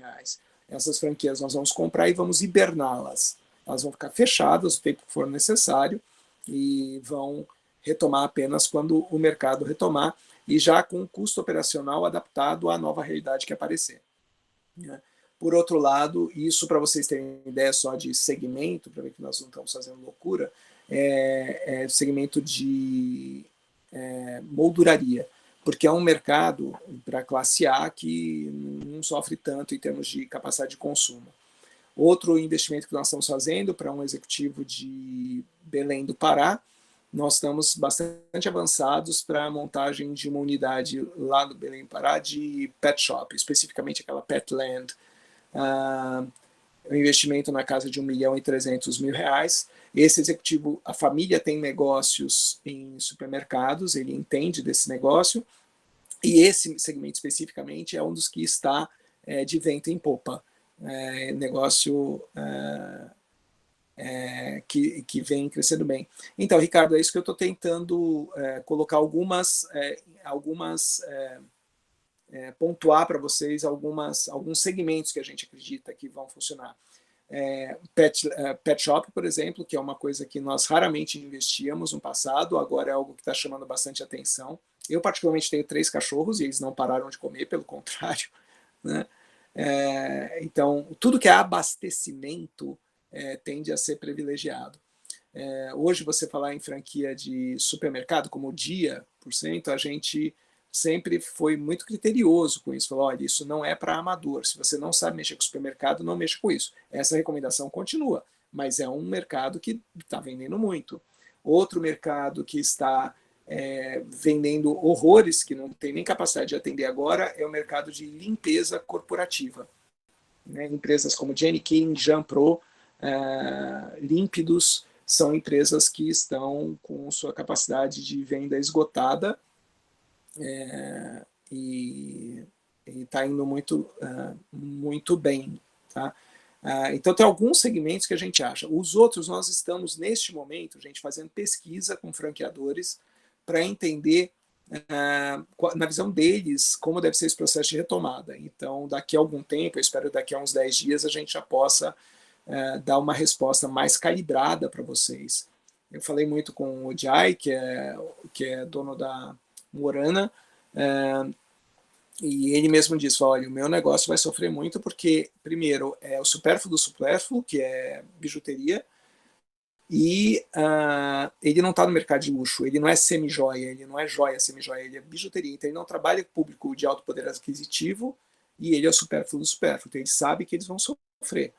Essas franquias nós vamos comprar e vamos hiberná-las. Elas vão ficar fechadas o tempo que for necessário e vão retomar apenas quando o mercado retomar e já com o custo operacional adaptado à nova realidade que aparecer. Por outro lado, isso para vocês terem ideia só de segmento, para ver que nós não estamos fazendo loucura, segmento de molduraria, porque é um mercado para classe A que não sofre tanto em termos de capacidade de consumo. Outro investimento que nós estamos fazendo para um executivo de Belém do Pará, nós estamos bastante avançados para a montagem de uma unidade lá no Belém do Pará de pet shop, especificamente aquela Petland. Um investimento na casa de R$1.300.000. Esse executivo, a família tem negócios em supermercados, ele entende desse negócio, e esse segmento especificamente é um dos que está de vento em popa. Negócio que vem crescendo bem. Então, Ricardo, é isso que eu estou tentando colocar pontuar para vocês alguns segmentos que a gente acredita que vão funcionar. Pet shop, por exemplo, que é uma coisa que nós raramente investíamos no passado, agora é algo que está chamando bastante atenção. Eu, particularmente, tenho 3 cachorros e eles não pararam de comer, pelo contrário. Né? Então, tudo que é abastecimento tende a ser privilegiado. Hoje, você falar em franquia de supermercado, como o Dia%, a gente sempre foi muito criterioso com isso. Falou, olha, isso não é para amador. Se você não sabe mexer com supermercado, não mexa com isso. Essa recomendação continua, mas é um mercado que está vendendo muito. Outro mercado que está vendendo horrores, que não tem nem capacidade de atender agora, é o mercado de limpeza corporativa. Empresas como Jenny King, Jampro, Límpidos, são empresas que estão com sua capacidade de venda esgotada, e está indo muito bem. Tá? Então, tem alguns segmentos que a gente acha. Os outros, nós estamos, neste momento, gente, fazendo pesquisa com franqueadores para entender, na visão deles, como deve ser esse processo de retomada. Então, daqui a algum tempo, eu espero daqui a uns 10 dias, a gente já possa dar uma resposta mais calibrada para vocês. Eu falei muito com o Jai, que é dono da Morana, e ele mesmo disse, olha, o meu negócio vai sofrer muito porque, primeiro, é o supérfluo do supérfluo, que é bijuteria, e ele não está no mercado de luxo, ele não é semi-joia, ele não é joia semi-joia, ele é bijuteria, então ele não trabalha com público de alto poder aquisitivo, e ele é o supérfluo do supérfluo, então ele sabe que eles vão sofrer.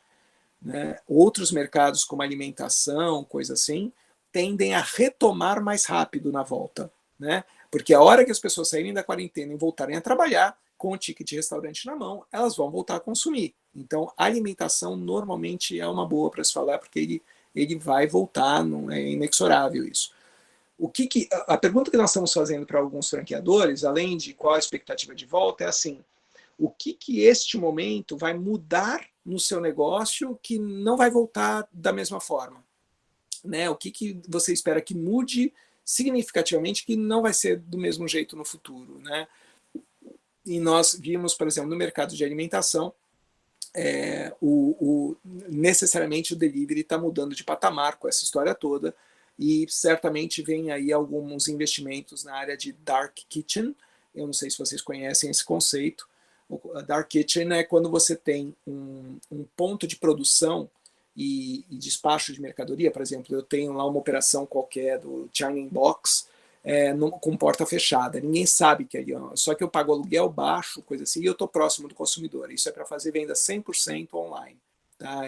Né? Outros mercados, como alimentação, coisa assim, tendem a retomar mais rápido na volta, né? Porque a hora que as pessoas saírem da quarentena e voltarem a trabalhar, com o ticket de restaurante na mão, elas vão voltar a consumir. Então, a alimentação normalmente é uma boa para se falar, porque ele vai voltar, não é inexorável isso. A pergunta que nós estamos fazendo para alguns franqueadores, além de qual a expectativa de volta, é assim, o que este momento vai mudar no seu negócio que não vai voltar da mesma forma? Né? O que você espera que mude significativamente, que não vai ser do mesmo jeito no futuro, né? E nós vimos, por exemplo, no mercado de alimentação, necessariamente o delivery está mudando de patamar com essa história toda, e certamente vem aí alguns investimentos na área de dark kitchen. Eu não sei se vocês conhecem esse conceito. O dark kitchen é quando você tem um ponto de produção e despacho de mercadoria. Por exemplo, eu tenho lá uma operação qualquer do China Box com porta fechada. Ninguém sabe que é ali, só que eu pago aluguel baixo, coisa assim, e eu estou próximo do consumidor. Isso é para fazer venda 100% online. Tá?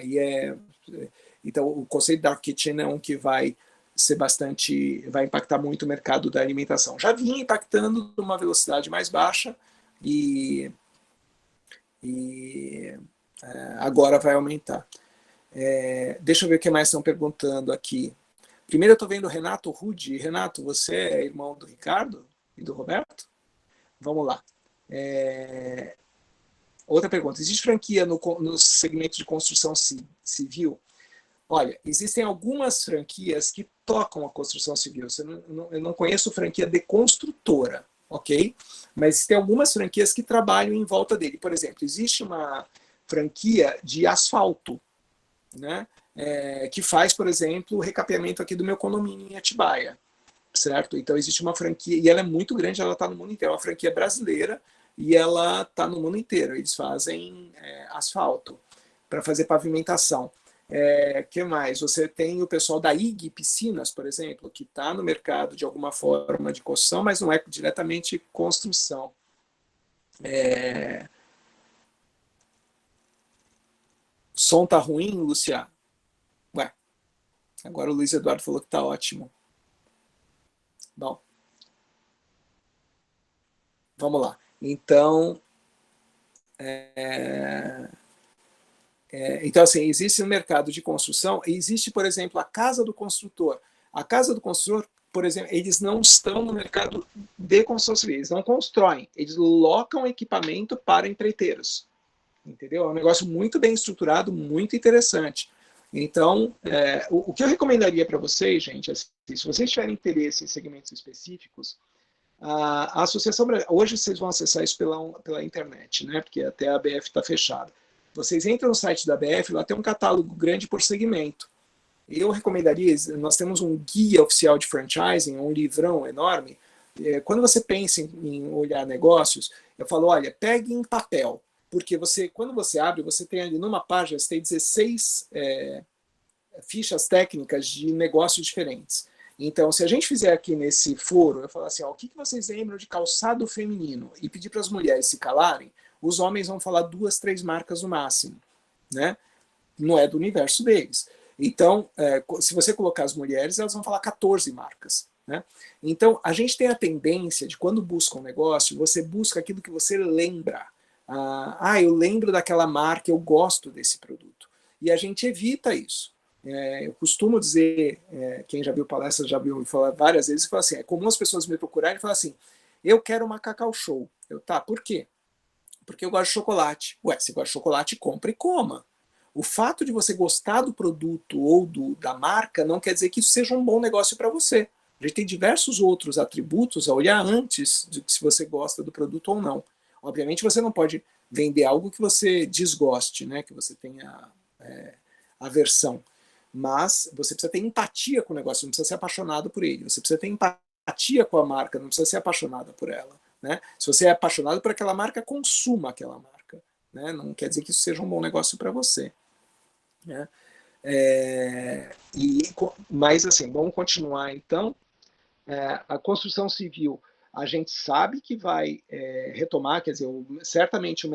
Então, o conceito Dark Kitchen é um que vai impactar muito o mercado da alimentação. Já vinha impactando numa velocidade mais baixa e agora vai aumentar. Deixa eu ver o que mais estão perguntando aqui. Primeiro eu estou vendo o Renato Rudi. Renato, você é irmão do Ricardo e do Roberto? Vamos lá. Outra pergunta. Existe franquia no segmento de construção civil? Olha, existem algumas franquias que tocam a construção civil. Eu não conheço franquia de construtora, ok? Mas existem algumas franquias que trabalham em volta dele. Por exemplo, existe uma franquia de asfalto, né? Que faz, por exemplo, o recapeamento aqui do meu condomínio em Atibaia, certo? Então existe uma franquia, e ela é muito grande, ela está no mundo inteiro, é uma franquia brasileira, e ela está no mundo inteiro. Eles fazem asfalto para fazer pavimentação. Que mais? Você tem o pessoal da IG Piscinas, por exemplo, que está no mercado de alguma forma de construção, mas não é diretamente construção. Som tá ruim, Luciano? Ué, agora o Luiz Eduardo falou que tá ótimo. Bom, vamos lá. Então, então, assim, existe um mercado de construção, e existe, por exemplo, a Casa do Construtor. A Casa do Construtor, por exemplo, eles não estão no mercado de construção civil, eles não constroem, eles locam equipamento para empreiteiros. Entendeu? É um negócio muito bem estruturado, muito interessante. Então, o que eu recomendaria para vocês, gente, assim, se vocês tiverem interesse em segmentos específicos, a Associação Brasileira, hoje vocês vão acessar isso pela internet, né? Porque até a ABF está fechada. Vocês entram no site da ABF, lá tem um catálogo grande por segmento. Eu recomendaria, nós temos um guia oficial de franchising, um livrão enorme. Quando você pensa em olhar negócios, eu falo, olha, pegue em papel. porque quando você abre, você tem ali numa página, você tem 16 fichas técnicas de negócios diferentes. Então, se a gente fizer aqui nesse foro, eu falar assim, ó, o que vocês lembram de calçado feminino? E pedir para as mulheres se calarem, os homens vão falar 2, 3 marcas no máximo, né? Não é do universo deles. Então, se você colocar as mulheres, elas vão falar 14 marcas, né? Então, a gente tem a tendência de, quando busca um negócio, você busca aquilo que você lembra. Eu lembro daquela marca, eu gosto desse produto. E a gente evita isso. Eu costumo dizer, quem já viu palestras já viu me falar várias vezes, fala assim, é comum as pessoas me procurarem e falar assim, eu quero uma Cacau Show. Tá, por quê? Porque eu gosto de chocolate. Ué, você gosta de chocolate, compra e coma. O fato de você gostar do produto ou da marca não quer dizer que isso seja um bom negócio para você. A gente tem diversos outros atributos a olhar antes de se você gosta do produto ou não. Obviamente você não pode vender algo que você desgoste, né? Que você tenha aversão. Mas você precisa ter empatia com o negócio, não precisa ser apaixonado por ele. Você precisa ter empatia com a marca, não precisa ser apaixonado por ela, né? Se você é apaixonado por aquela marca, consuma aquela marca, né? Não quer dizer que isso seja um bom negócio para você, né? Mas assim, vamos continuar então. A construção civil, a gente sabe que vai retomar, quer dizer, certamente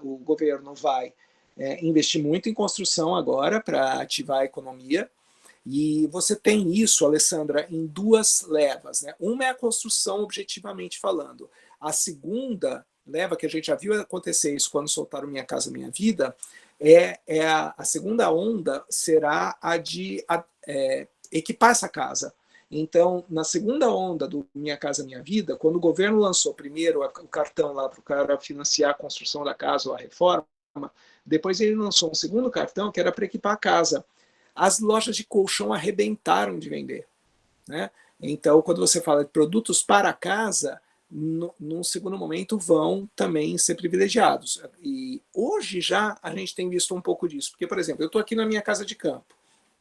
o governo vai investir muito em construção agora para ativar a economia. E você tem isso, Alessandra, em 2 levas, né? Uma é a construção, objetivamente falando. A segunda leva, que a gente já viu acontecer isso quando soltaram Minha Casa Minha Vida, a segunda onda será a de equipar essa casa. Então, na segunda onda do Minha Casa Minha Vida, quando o governo lançou primeiro o cartão lá para o cara financiar a construção da casa ou a reforma, depois ele lançou um segundo cartão que era para equipar a casa. As lojas de colchão arrebentaram de vender, né? Então, quando você fala de produtos para casa, num segundo momento vão também ser privilegiados. E hoje já a gente tem visto um pouco disso. Porque, por exemplo, eu estou aqui na minha casa de campo,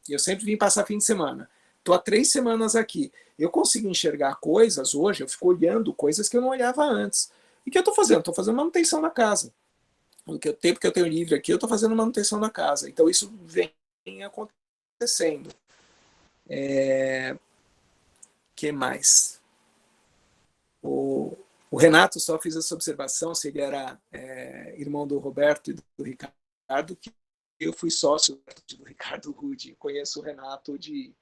e eu sempre vim passar fim de semana. Estou há 3 semanas aqui. Eu consigo enxergar coisas hoje, eu fico olhando coisas que eu não olhava antes. E o que eu estou fazendo? Estou fazendo manutenção na casa. O tempo que eu tenho livre aqui, eu estou fazendo manutenção na casa. Então, isso vem acontecendo. Que mais? O Renato só fez essa observação, se ele era irmão do Roberto e do Ricardo, que eu fui sócio do Ricardo Rude. Conheço o Renato de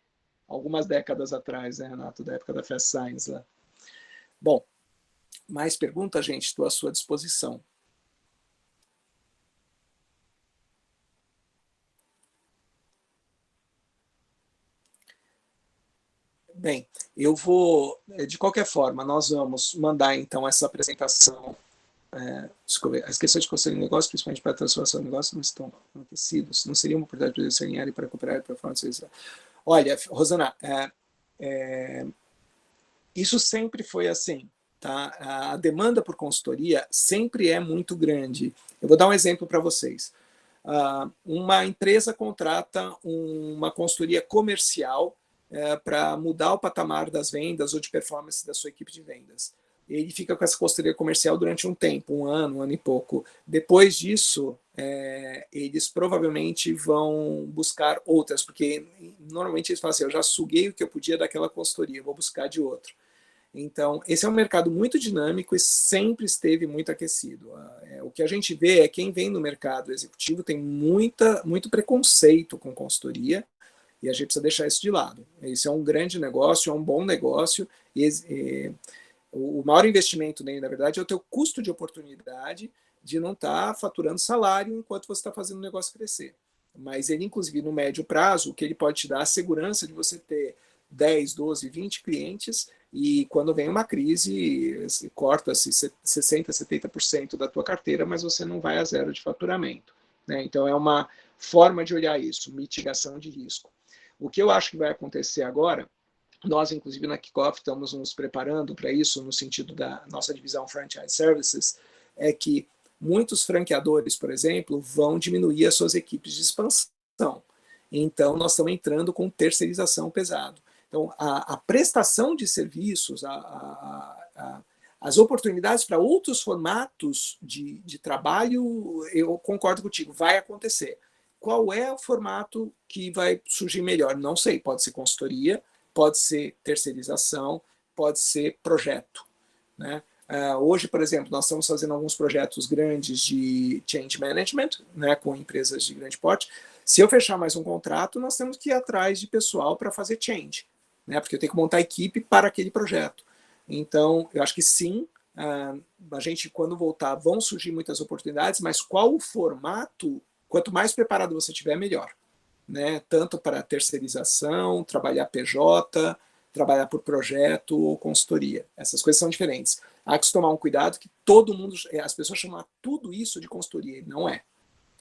algumas décadas atrás, né, Renato, da época da Fast Science lá. Bom, mais perguntas, gente? Estou à sua disposição. Bem, eu vou, de qualquer forma, nós vamos mandar então essa apresentação. As questões de conselho de negócio, principalmente para a transformação do negócio, não estão aquecidos. Não seria uma oportunidade de se alinhar para cooperar para falar disso. Olha, Rosana, isso sempre foi assim. Tá? A demanda por consultoria sempre é muito grande. Eu vou dar um exemplo para vocês. Uma empresa contrata uma consultoria comercial para mudar o patamar das vendas ou de performance da sua equipe de vendas. Ele fica com essa consultoria comercial durante um tempo, um ano e pouco. Depois disso, eles provavelmente vão buscar outras, porque normalmente eles falam assim, eu já suguei o que eu podia daquela consultoria, vou buscar de outro. Então, esse é um mercado muito dinâmico e sempre esteve muito aquecido. O que a gente vê é que quem vem no mercado executivo tem muito preconceito com consultoria, e a gente precisa deixar isso de lado. Isso é um grande negócio, é um bom negócio, e o maior investimento nele, na verdade, é o teu custo de oportunidade de não estar faturando salário enquanto você está fazendo o negócio crescer. Mas ele, inclusive, no médio prazo, o que ele pode te dar é a segurança de você ter 10, 12, 20 clientes, e quando vem uma crise, corta-se 60%, 70% da tua carteira, mas você não vai a zero de faturamento, né? Então, é uma forma de olhar isso, mitigação de risco. O que eu acho que vai acontecer agora, nós, inclusive, na Kickoff, estamos nos preparando para isso, no sentido da nossa divisão Franchise Services, é que muitos franqueadores, por exemplo, vão diminuir as suas equipes de expansão. Então, nós estamos entrando com terceirização pesado. Então, a prestação de serviços, a As oportunidades para outros formatos de trabalho, eu concordo contigo, vai acontecer. Qual é o formato que vai surgir melhor? Não sei, pode ser consultoria, pode ser terceirização, pode ser projeto, né? Hoje, por exemplo, nós estamos fazendo alguns projetos grandes de change management, né, com empresas de grande porte. Se eu fechar mais um contrato, nós temos que ir atrás de pessoal para fazer change, né, porque eu tenho que montar equipe para aquele projeto. Então, eu acho que sim, a gente, quando voltar, vão surgir muitas oportunidades, mas qual o formato, quanto mais preparado você tiver, melhor, né? Tanto para terceirização, trabalhar PJ, trabalhar por projeto ou consultoria. Essas coisas são diferentes. Há que tomar um cuidado que todo mundo, as pessoas chamam tudo isso de consultoria, e não é.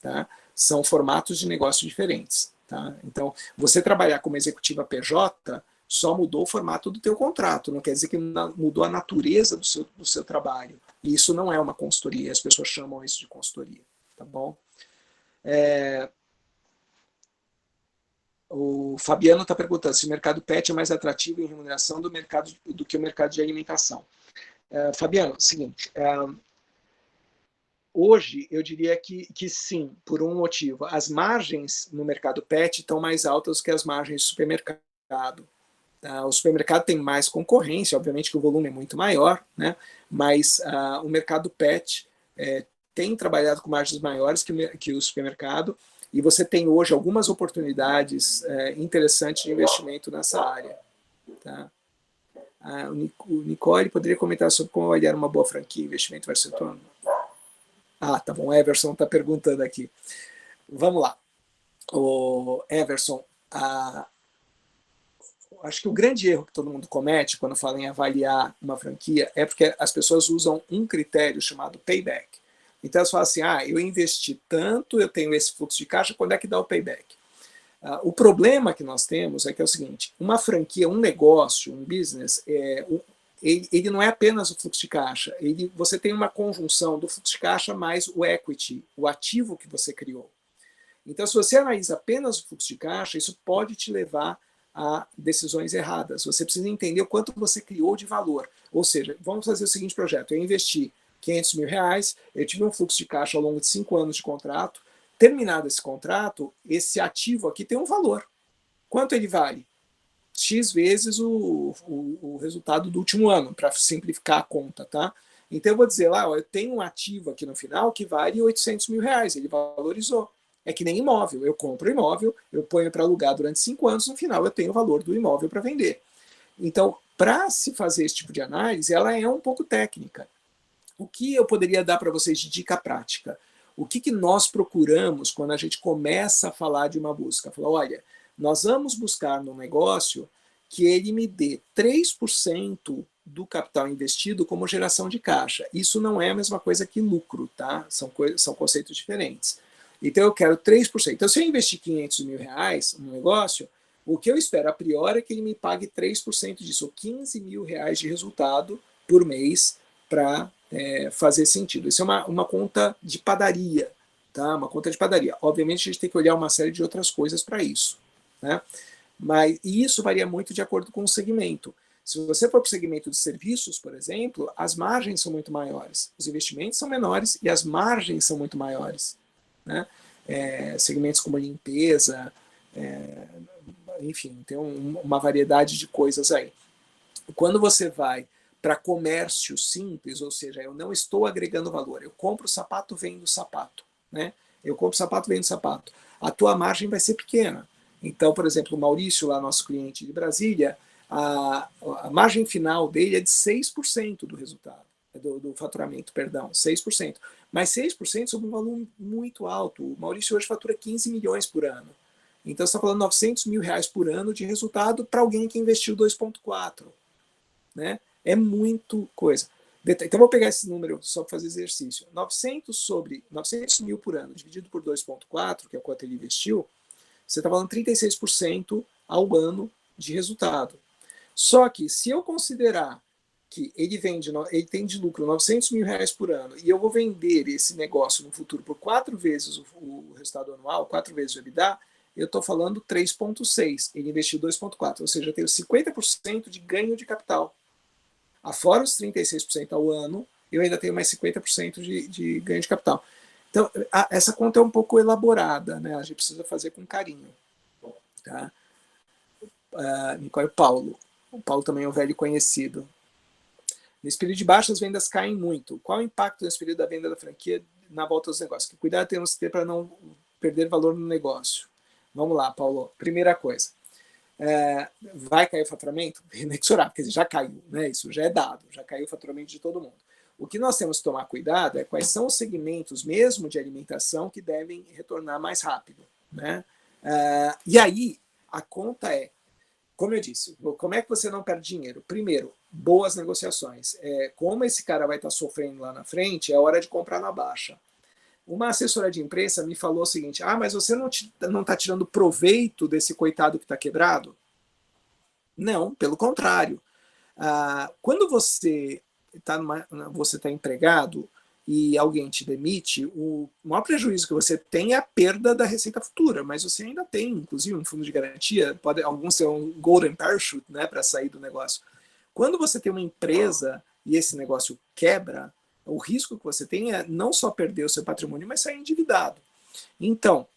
Tá? São formatos de negócio diferentes. Tá? Então, você trabalhar como executiva PJ só mudou o formato do teu contrato, não quer dizer que mudou a natureza do seu trabalho. E isso não é uma consultoria, as pessoas chamam isso de consultoria. Tá bom? O Fabiano está perguntando se o mercado pet é mais atrativo em remuneração do que o mercado de alimentação. Fabiano, seguinte, hoje eu diria que sim, por um motivo. As margens no mercado pet estão mais altas que as margens do supermercado. O supermercado tem mais concorrência, obviamente que o volume é muito maior, né? Mas o mercado pet tem trabalhado com margens maiores que o supermercado, e você tem hoje algumas oportunidades interessantes de investimento nessa área. Tá? O Nicole poderia comentar sobre como avaliar uma boa franquia, investimento versus retorno? Tá bom, o Everson está perguntando aqui. Vamos lá. O Everson, acho que o grande erro que todo mundo comete quando fala em avaliar uma franquia é porque as pessoas usam um critério chamado payback. Então elas falam assim, eu investi tanto, eu tenho esse fluxo de caixa, quando é que dá o payback? O problema que nós temos é que é o seguinte, uma franquia, um negócio, um business, ele não é apenas o fluxo de caixa, você tem uma conjunção do fluxo de caixa mais o equity, o ativo que você criou. Então, se você analisa apenas o fluxo de caixa, isso pode te levar a decisões erradas. Você precisa entender o quanto você criou de valor. Ou seja, vamos fazer o seguinte projeto, eu investi R$500 mil, eu tive um fluxo de caixa ao longo de 5 anos de contrato, terminado esse contrato, esse ativo aqui tem um valor. Quanto ele vale? X vezes o resultado do último ano, para simplificar a conta, tá? Então eu vou dizer lá, eu tenho um ativo aqui no final que vale R$800 mil, ele valorizou. É que nem imóvel, eu compro imóvel, eu ponho para alugar durante 5 anos, no final eu tenho o valor do imóvel para vender. Então, para se fazer esse tipo de análise, ela é um pouco técnica. O que eu poderia dar para vocês de dica prática? O que nós procuramos quando a gente começa a falar de uma busca? Falar, olha, nós vamos buscar no negócio que ele me dê 3% do capital investido como geração de caixa. Isso não é a mesma coisa que lucro, tá? São conceitos diferentes. Então eu quero 3%. Então se eu investir R$500 mil no negócio, o que eu espero a priori é que ele me pague 3% disso, ou R$15 mil de resultado por mês para fazer sentido. Isso é uma conta de padaria, tá? Uma conta de padaria. Obviamente a gente tem que olhar uma série de outras coisas para isso, né? E isso varia muito de acordo com o segmento. Se você for para o segmento de serviços, por exemplo, as margens são muito maiores, os investimentos são menores e as margens são muito maiores, né? Segmentos como limpeza, enfim, tem uma variedade de coisas aí. Quando você vai para comércio simples, ou seja, eu não estou agregando valor, eu compro sapato, vendo sapato, né? Eu compro sapato, vendo sapato. A tua margem vai ser pequena. Então, por exemplo, o Maurício, lá nosso cliente de Brasília, a margem final dele é de 6% do resultado, do faturamento, perdão, 6%. Mas 6% sobre um valor muito alto. O Maurício hoje fatura 15 milhões por ano. Então, você está falando R$900 mil por ano de resultado para alguém que investiu 2,4, né? É muito coisa. Então, vou pegar esse número só para fazer exercício. 900 mil por ano, dividido por 2,4, que é quanto ele investiu, você está falando 36% ao ano de resultado. Só que, se eu considerar que ele tem de lucro R$900 mil por ano, e eu vou vender esse negócio no futuro por 4 vezes o resultado anual, 4 vezes o EBITDA, eu estou falando 3,6. Ele investiu 2,4, ou seja, eu tenho 50% de ganho de capital. Afora os 36% ao ano, eu ainda tenho mais 50% de ganho de capital. Então, essa conta é um pouco elaborada, né? A gente precisa fazer com carinho. Tá? Nicole Paulo. O Paulo também é um velho conhecido. Nesse período de baixa, as vendas caem muito. Qual o impacto nesse período da venda da franquia na volta aos negócios? Que cuidado temos que ter para não perder valor no negócio. Vamos lá, Paulo. Primeira coisa. Vai cair o faturamento? Inexorável, quer dizer, já caiu, né? Isso já é dado, já caiu o faturamento de todo mundo. O que nós temos que tomar cuidado é quais são os segmentos, mesmo de alimentação, que devem retornar mais rápido, né? E aí, a conta é, como eu disse, como é que você não perde dinheiro? Primeiro, boas negociações. Como esse cara vai estar sofrendo lá na frente, é hora de comprar na baixa. Uma assessora de imprensa me falou o seguinte, mas você não está tirando proveito desse coitado que está quebrado? Não, pelo contrário. Quando você está empregado e alguém te demite, o maior prejuízo que você tem é a perda da receita futura, mas você ainda tem, inclusive, um fundo de garantia, alguns têm um golden parachute, né, para sair do negócio. Quando você tem uma empresa e esse negócio quebra, o risco que você tem é não só perder o seu patrimônio, mas sair endividado. Então,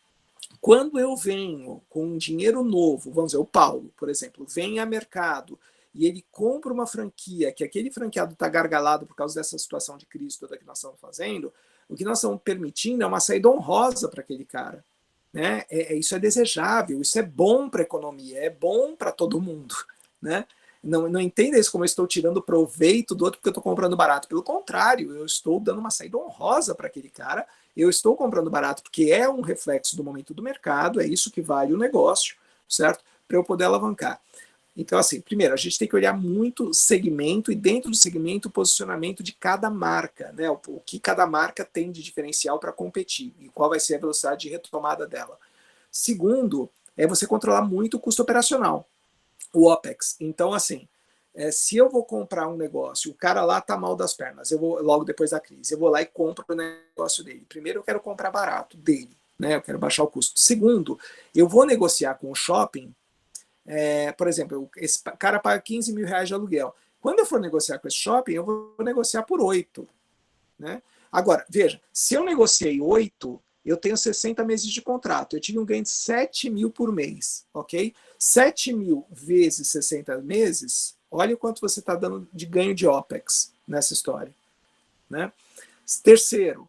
quando eu venho com um dinheiro novo, vamos dizer, o Paulo, por exemplo, vem a mercado e ele compra uma franquia, que aquele franqueado está gargalado por causa dessa situação de crise toda que nós estamos fazendo, o que nós estamos permitindo é uma saída honrosa para aquele cara. Né? Isso é desejável, isso é bom para a economia, é bom para todo mundo. Né? Não entenda isso como eu estou tirando proveito do outro porque eu estou comprando barato. Pelo contrário, eu estou dando uma saída honrosa para aquele cara, eu estou comprando barato porque é um reflexo do momento do mercado, é isso que vale o negócio, certo? Para eu poder alavancar. Então, assim, primeiro, a gente tem que olhar muito o segmento e dentro do segmento o posicionamento de cada marca, né? O que cada marca tem de diferencial para competir e qual vai ser a velocidade de retomada dela. Segundo, é você controlar muito o custo operacional, o OPEX. Então, assim, se eu vou comprar um negócio, o cara lá tá mal das pernas, eu vou logo depois da crise, eu vou lá e compro o negócio dele. Primeiro, eu quero comprar barato dele, né? Eu quero baixar o custo. Segundo, eu vou negociar com o shopping. Por exemplo, esse cara paga 15 mil reais de aluguel. Quando eu for negociar com esse shopping, eu vou negociar por 8. Né? Agora, veja, se eu negociei 8, eu tenho 60 meses de contrato. Eu tive um ganho de 7 mil por mês. Ok? 7 mil vezes 60 meses, olha o quanto você está dando de ganho de OPEX nessa história. Né? Terceiro,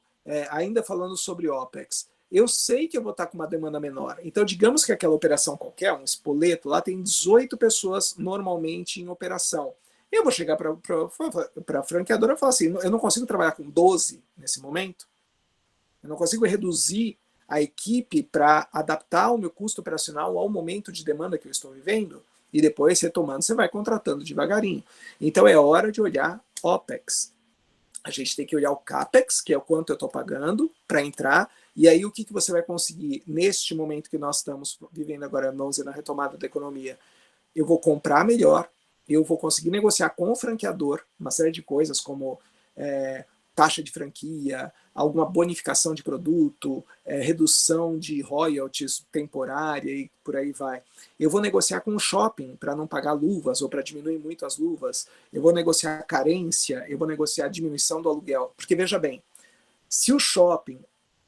ainda falando sobre OPEX, eu sei que eu vou estar com uma demanda menor. Então, digamos que aquela operação qualquer, um espoleto, lá tem 18 pessoas normalmente em operação. Eu vou chegar para a franqueadora e falar assim, eu não consigo trabalhar com 12 nesse momento. Eu não consigo reduzir a equipe para adaptar o meu custo operacional ao momento de demanda que eu estou vivendo. E depois, retomando, você vai contratando devagarinho. Então, é hora de olhar OPEX. A gente tem que olhar o CAPEX, que é o quanto eu estou pagando para entrar, e aí o que você vai conseguir neste momento que nós estamos vivendo agora, vamos dizer, na retomada da economia. Eu vou comprar melhor, eu vou conseguir negociar com o franqueador uma série de coisas como taxa de franquia, alguma bonificação de produto, redução de royalties temporária e por aí vai. Eu vou negociar com o shopping para não pagar luvas ou para diminuir muito as luvas. Eu vou negociar carência, eu vou negociar a diminuição do aluguel. Porque veja bem, se o shopping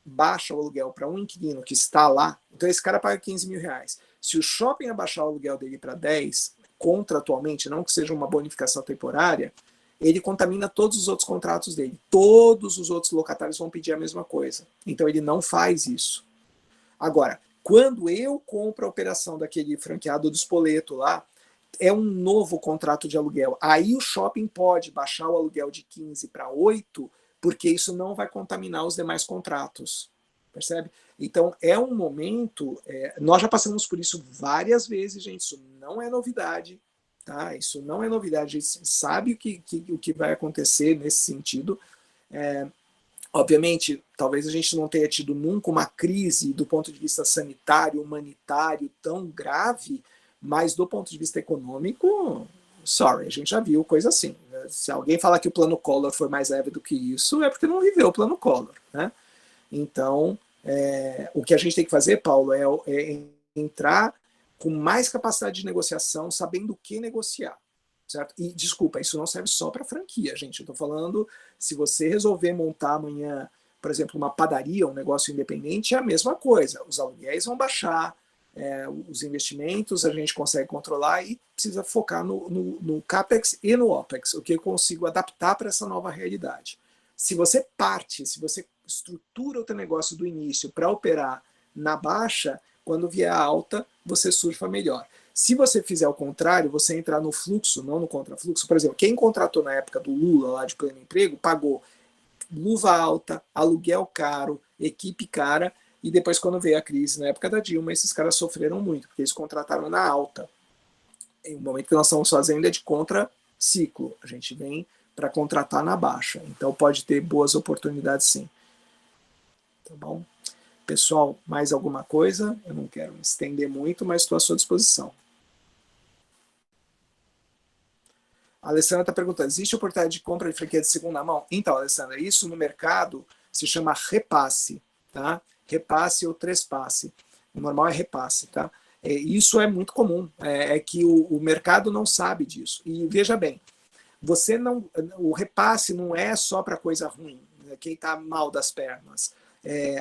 baixa o aluguel para um inquilino que está lá, então esse cara paga 15 mil reais. Se o shopping abaixar o aluguel dele para 10, contratualmente, não que seja uma bonificação temporária, ele contamina todos os outros contratos dele. Todos os outros locatários vão pedir a mesma coisa. Então ele não faz isso. Agora, quando eu compro a operação daquele franqueado do espoleto lá, é um novo contrato de aluguel. Aí o shopping pode baixar o aluguel de 15 para 8, porque isso não vai contaminar os demais contratos. Percebe? Então é um momento, nós já passamos por isso várias vezes, gente, isso não é novidade. Tá? Isso não é novidade, a gente sabe o que vai acontecer nesse sentido. Obviamente, talvez a gente não tenha tido nunca uma crise do ponto de vista sanitário, humanitário tão grave, mas do ponto de vista econômico, sorry, a gente já viu coisa assim. Se alguém falar que o plano Collor foi mais leve do que isso, é porque não viveu o plano Collor. Né? Então, o que a gente tem que fazer, Paulo, é entrar com mais capacidade de negociação, sabendo o que negociar, certo? E, desculpa, isso não serve só para franquia, gente. Eu estou falando, se você resolver montar amanhã, por exemplo, uma padaria, um negócio independente, é a mesma coisa. Os aluguéis vão baixar, os investimentos a gente consegue controlar e precisa focar no CAPEX e no OPEX, o que eu consigo adaptar para essa nova realidade. Se você estrutura o teu negócio do início para operar na baixa, quando vier a alta, você surfa melhor. Se você fizer o contrário, você entrar no fluxo, não no contrafluxo, por exemplo, quem contratou na época do Lula, lá de pleno emprego, pagou luva alta, aluguel caro, equipe cara, e depois quando veio a crise na época da Dilma, esses caras sofreram muito, porque eles contrataram na alta. Em um momento que nós estamos fazendo é de contra-ciclo, a gente vem para contratar na baixa, então pode ter boas oportunidades sim. Tá bom? Pessoal, mais alguma coisa? Eu não quero me estender muito, mas estou à sua disposição. A Alessandra está perguntando, existe oportunidade de compra de franquia de segunda mão? Então, Alessandra, isso no mercado se chama repasse, tá? Repasse ou trespasse. O normal é repasse, tá? Isso é muito comum, é que o mercado não sabe disso. E veja bem, o repasse não é só para coisa ruim, né? Quem está mal das pernas.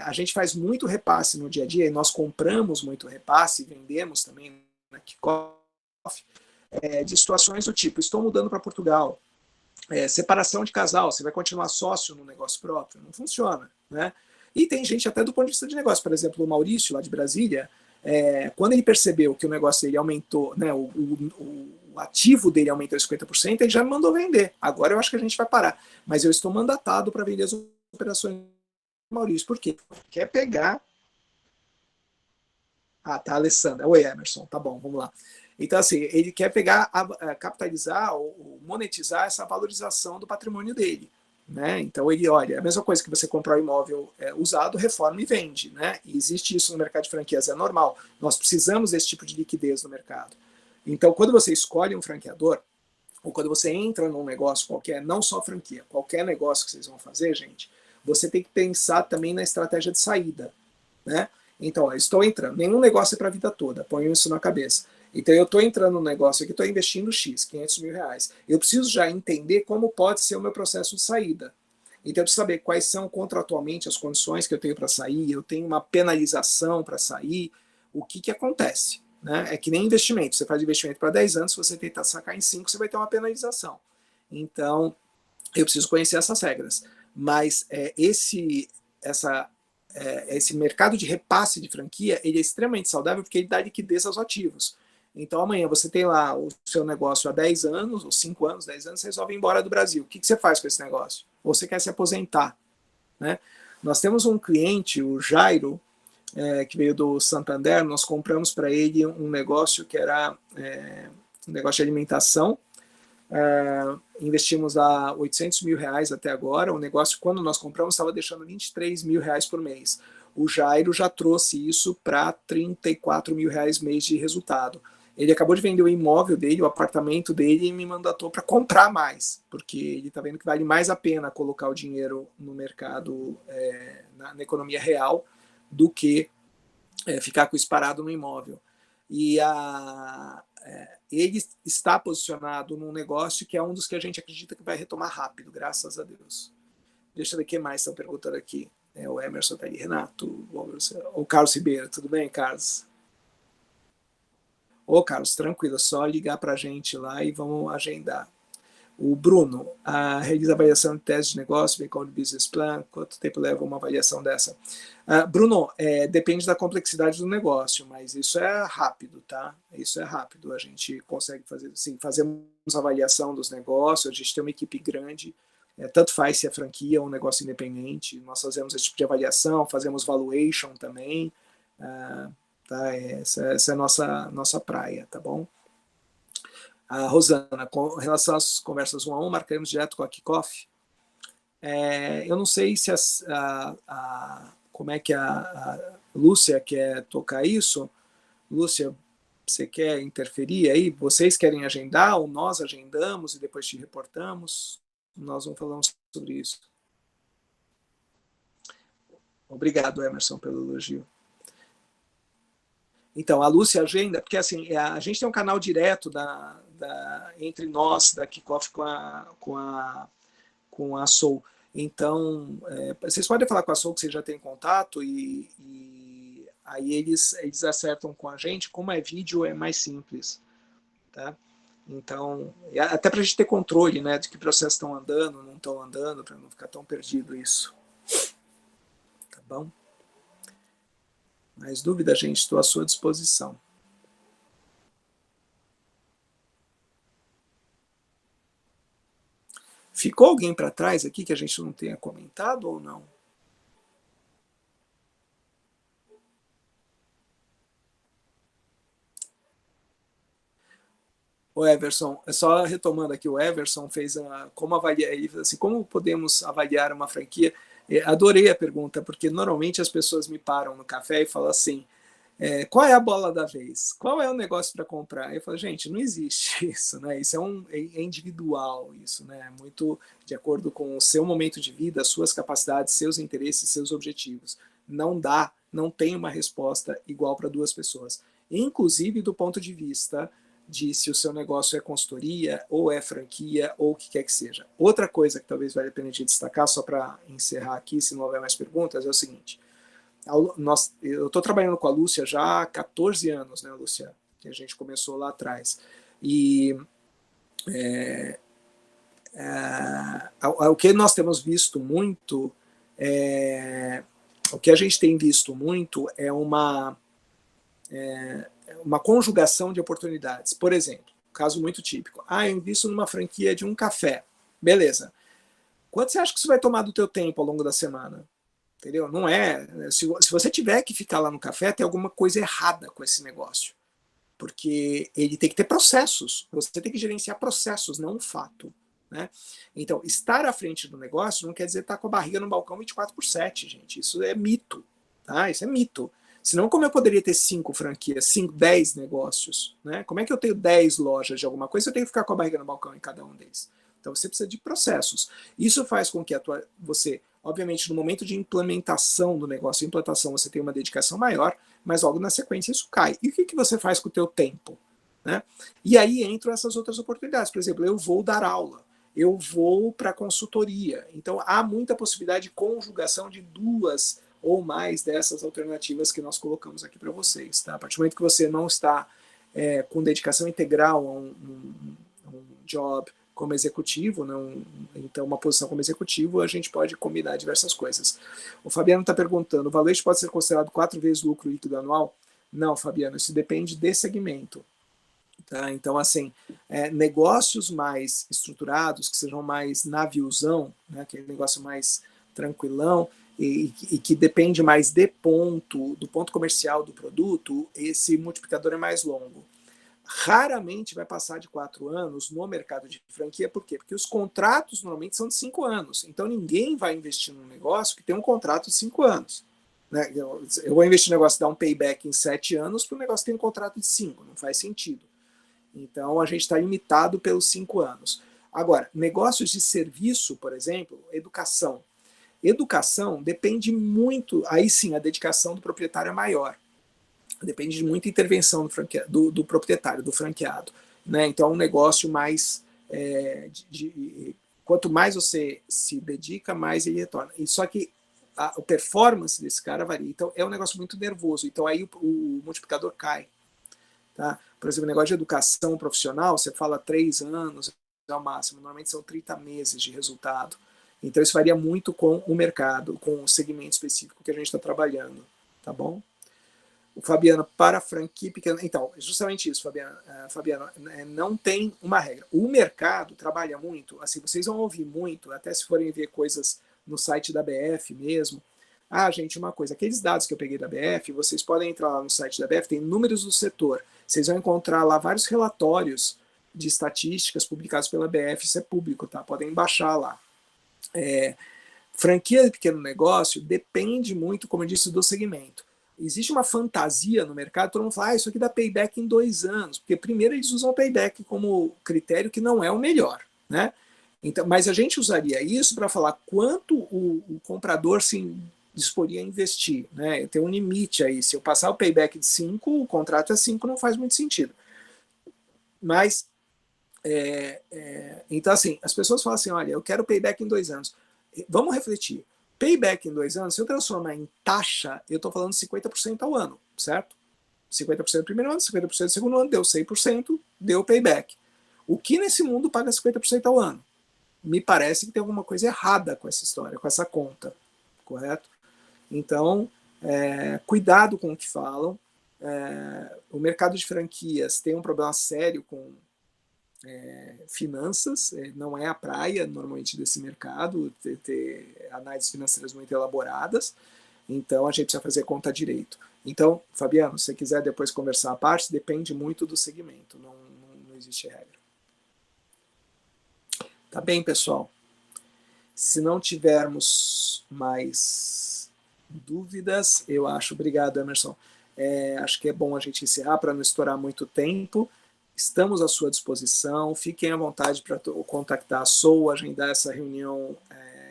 A gente faz muito repasse no dia a dia, e nós compramos muito repasse, vendemos também na Kickoff, de situações do tipo, estou mudando para Portugal, separação de casal, você vai continuar sócio no negócio próprio? Não funciona, né? E tem gente até do ponto de vista de negócio, por exemplo, o Maurício, lá de Brasília, quando ele percebeu que o negócio dele aumentou, né, o ativo dele aumentou 50%, ele já me mandou vender. Agora eu acho que a gente vai parar. Mas eu estou mandatado para vender as operações do Maurício. Por quê? Quer pegar... Ah, tá, Alessandra. Oi, Emerson. Tá bom, vamos lá. Então, assim, ele quer pegar, capitalizar ou monetizar essa valorização do patrimônio dele. Né? Então, ele olha, é a mesma coisa que você comprar um imóvel usado, reforma e vende. Né? E existe isso no mercado de franquias, é normal. Nós precisamos desse tipo de liquidez no mercado. Então, quando você escolhe um franqueador, ou quando você entra num negócio qualquer, não só franquia, qualquer negócio que vocês vão fazer, gente, você tem que pensar também na estratégia de saída. Né? Então, eu estou entrando, nenhum negócio é para a vida toda, ponham isso na cabeça. Então, eu estou entrando no negócio aqui, estou investindo X, 500 mil reais. Eu preciso já entender como pode ser o meu processo de saída. Então, eu preciso saber quais são contratualmente as condições que eu tenho para sair, eu tenho uma penalização para sair, o que acontece. Né? É que nem investimento, você faz investimento para 10 anos, se você tentar sacar em 5, você vai ter uma penalização. Então, eu preciso conhecer essas regras. Mas esse mercado de repasse de franquia, ele é extremamente saudável porque ele dá liquidez aos ativos. Então, amanhã você tem lá o seu negócio há 10 anos, ou 5 anos, 10 anos, você resolve ir embora do Brasil. O que você faz com esse negócio? Ou você quer se aposentar? Né? Nós temos um cliente, o Jairo, que veio do Santander, nós compramos para ele um negócio que era um negócio de alimentação, investimos lá 800 mil reais até agora, o negócio, quando nós compramos, estava deixando 23 mil reais por mês. O Jairo já trouxe isso para 34 mil reais mês de resultado. Ele acabou de vender o imóvel dele, o apartamento dele, e me mandatou para comprar mais, porque ele está vendo que vale mais a pena colocar o dinheiro no mercado, na economia real, do que ficar com isso parado no imóvel. E ele está posicionado num negócio que é um dos que a gente acredita que vai retomar rápido, graças a Deus. Deixa eu ver o que mais estão perguntando aqui. O Emerson está aí, Renato, o Carlos Ribeiro, tudo bem, Carlos? Ô, Carlos, tranquilo, só ligar para a gente lá e vamos agendar. O Bruno, realiza a avaliação de teste de negócio, vem com o business plan, quanto tempo leva uma avaliação dessa? Bruno, depende da complexidade do negócio, mas isso é rápido, tá? Isso é rápido, a gente consegue fazer, sim, fazemos avaliação dos negócios, a gente tem uma equipe grande, tanto faz se é franquia ou um negócio independente, nós fazemos esse tipo de avaliação, fazemos valuation também, tá? Essa é a nossa praia, tá bom? A Rosana, com relação às conversas 1 a 1, marcaremos direto com a Kickoff. Eu não sei se como é que a Lúcia quer tocar isso. Lúcia, você quer interferir aí? Vocês querem agendar ou nós agendamos e depois te reportamos? Nós vamos falar sobre isso. Obrigado, Emerson, pelo elogio. Então, a Lúcia agenda, porque assim, a gente tem um canal direto entre nós da Kickoff com a Soul. Então, vocês podem falar com a Soul que vocês já têm contato e aí eles acertam com a gente. Como é vídeo, é mais simples. Tá? Então, até para a gente ter controle, né, de que processos estão andando, não estão andando, para não ficar tão perdido isso. Tá bom? Mais dúvida, gente, estou à sua disposição. Ficou alguém para trás aqui que a gente não tenha comentado ou não? O Everson, só retomando aqui, o Everson fez como avaliar, ele fez assim, como podemos avaliar uma franquia? Adorei a pergunta, porque normalmente as pessoas me param no café e falam assim, qual é a bola da vez? Qual é o negócio para comprar? Eu falo, gente, não existe isso, né? Isso é individual, isso, né? Muito de acordo com o seu momento de vida, suas capacidades, seus interesses, seus objetivos. Não tem uma resposta igual para duas pessoas. Inclusive do ponto de vista de se o seu negócio é consultoria, ou é franquia, ou o que quer que seja. Outra coisa que talvez valha a pena a gente destacar, só para encerrar aqui, se não houver mais perguntas, é o seguinte. Eu estou trabalhando com a Lúcia já há 14 anos, né, Lúcia? Que a gente começou lá atrás. E o que nós temos visto muito, o que a gente tem visto muito é uma conjugação de oportunidades. Por exemplo, caso muito típico. Eu invisto numa franquia de um café. Beleza. Quanto você acha que isso vai tomar do teu tempo ao longo da semana? Entendeu? Não é. Se você tiver que ficar lá no café, tem alguma coisa errada com esse negócio. Porque ele tem que ter processos. Você tem que gerenciar processos, não um fato. Né? Então, estar à frente do negócio não quer dizer estar com a barriga no balcão 24/7, gente. Isso é mito. Tá? Isso é mito. Senão, como eu poderia ter 5 franquias, 10 negócios? Né? Como é que eu tenho 10 lojas de alguma coisa se eu tenho que ficar com a barriga no balcão em cada um deles? Então, você precisa de processos. Isso faz com que você, obviamente, no momento de implementação do negócio, implantação, você tenha uma dedicação maior, mas logo na sequência isso cai. E o que você faz com o teu tempo? Né? E aí entram essas outras oportunidades. Por exemplo, eu vou dar aula, eu vou para consultoria. Então, há muita possibilidade de conjugação de 2 ou mais dessas alternativas que nós colocamos aqui para vocês. Tá? A partir do momento que você não está com dedicação integral a um job como executivo, então uma posição como executivo, a gente pode combinar diversas coisas. O Fabiano está perguntando, o valuation pode ser considerado 4 vezes o lucro líquido anual? Não, Fabiano, isso depende de segmento. Tá? Então, assim, negócios mais estruturados, que sejam mais naviozão, né, aquele negócio mais tranquilão, e que depende mais do ponto comercial do produto, esse multiplicador é mais longo. Raramente vai passar de 4 anos no mercado de franquia, por quê? Porque os contratos normalmente são de 5 anos, então ninguém vai investir num negócio que tem um contrato de 5 anos. Né? Eu vou investir no negócio e dar um payback em 7 anos para o negócio que tem um contrato de 5, não faz sentido. Então a gente está limitado pelos 5 anos. Agora, negócios de serviço, por exemplo, educação. Educação depende muito, aí sim, a dedicação do proprietário é maior. Depende de muita intervenção do proprietário, do franqueado. Né? Então é um negócio mais... quanto mais você se dedica, mais ele retorna. E só que a performance desse cara varia. Então é um negócio muito nervoso. Então aí o multiplicador cai. Tá? Por exemplo, negócio de educação profissional, você fala 3 anos é o máximo. Normalmente são 30 meses de resultado. Então isso varia muito com o mercado, com o segmento específico que a gente está trabalhando, tá bom? O Fabiano, para franquia pequena... Então, justamente isso, Fabiano, não tem uma regra. O mercado trabalha muito, assim, vocês vão ouvir muito, até se forem ver coisas no site da BF mesmo. Gente, uma coisa, aqueles dados que eu peguei da BF, vocês podem entrar lá no site da BF, tem números do setor. Vocês vão encontrar lá vários relatórios de estatísticas publicados pela BF, isso é público, tá? Podem baixar lá. Franquia de pequeno negócio depende muito, como eu disse, do segmento. Existe uma fantasia no mercado, todo mundo fala, isso aqui dá payback em 2 anos, porque primeiro eles usam o payback como critério que não é o melhor, né? Então, mas a gente usaria isso para falar quanto o comprador se disporia a investir, né? Tem um limite aí. Se eu passar o payback de 5, o contrato é 5, não faz muito sentido. Mas, então assim, as pessoas falam assim, olha, eu quero payback em 2 anos. Vamos refletir. Payback em 2 anos, se eu transformar em taxa, eu estou falando 50% ao ano, certo? 50% no primeiro ano, 50% no segundo ano, deu 100%, deu payback. O que nesse mundo paga 50% ao ano? Me parece que tem alguma coisa errada com essa história, com essa conta, correto? Então, cuidado com o que falam. O mercado de franquias tem um problema sério com finanças, não é a praia normalmente desse mercado, ter análises financeiras muito elaboradas, então a gente precisa fazer conta direito. Então, Fabiano, se você quiser depois conversar a parte, depende muito do segmento, não existe regra. Tá bem, pessoal? Se não tivermos mais dúvidas, eu acho, obrigado, Emerson, acho que é bom a gente encerrar para não estourar muito tempo. Estamos à sua disposição, fiquem à vontade para contactar a SOU, agendar essa reunião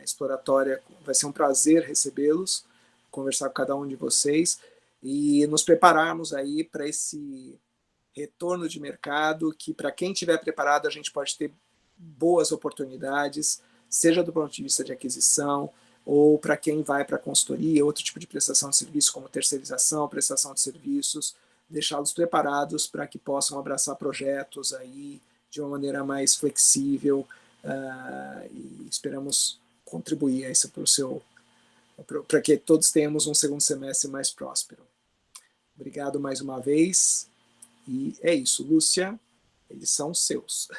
exploratória, vai ser um prazer recebê-los, conversar com cada um de vocês e nos prepararmos aí para esse retorno de mercado, que para quem estiver preparado a gente pode ter boas oportunidades, seja do ponto de vista de aquisição, ou para quem vai para consultoria, outro tipo de prestação de serviço, como terceirização, prestação de serviços, deixá-los preparados para que possam abraçar projetos aí de uma maneira mais flexível, e esperamos contribuir a isso para que todos tenhamos um segundo semestre mais próspero. Obrigado mais uma vez, e é isso, Lúcia, eles são seus.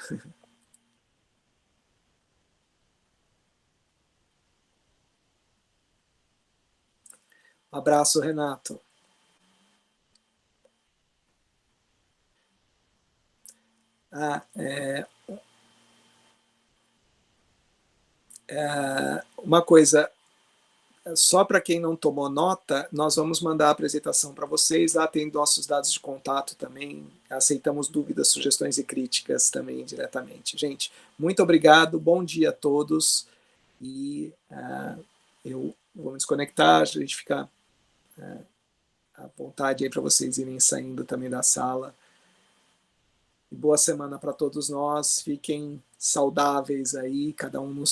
Um abraço, Renato. Uma coisa, só para quem não tomou nota, nós vamos mandar a apresentação para vocês, lá tem nossos dados de contato também, aceitamos dúvidas, sugestões e críticas também diretamente. Gente, muito obrigado, bom dia a todos, e eu vou me desconectar, a gente fica à vontade aí para vocês irem saindo também da sala. E boa semana para todos nós, fiquem saudáveis aí, cada um no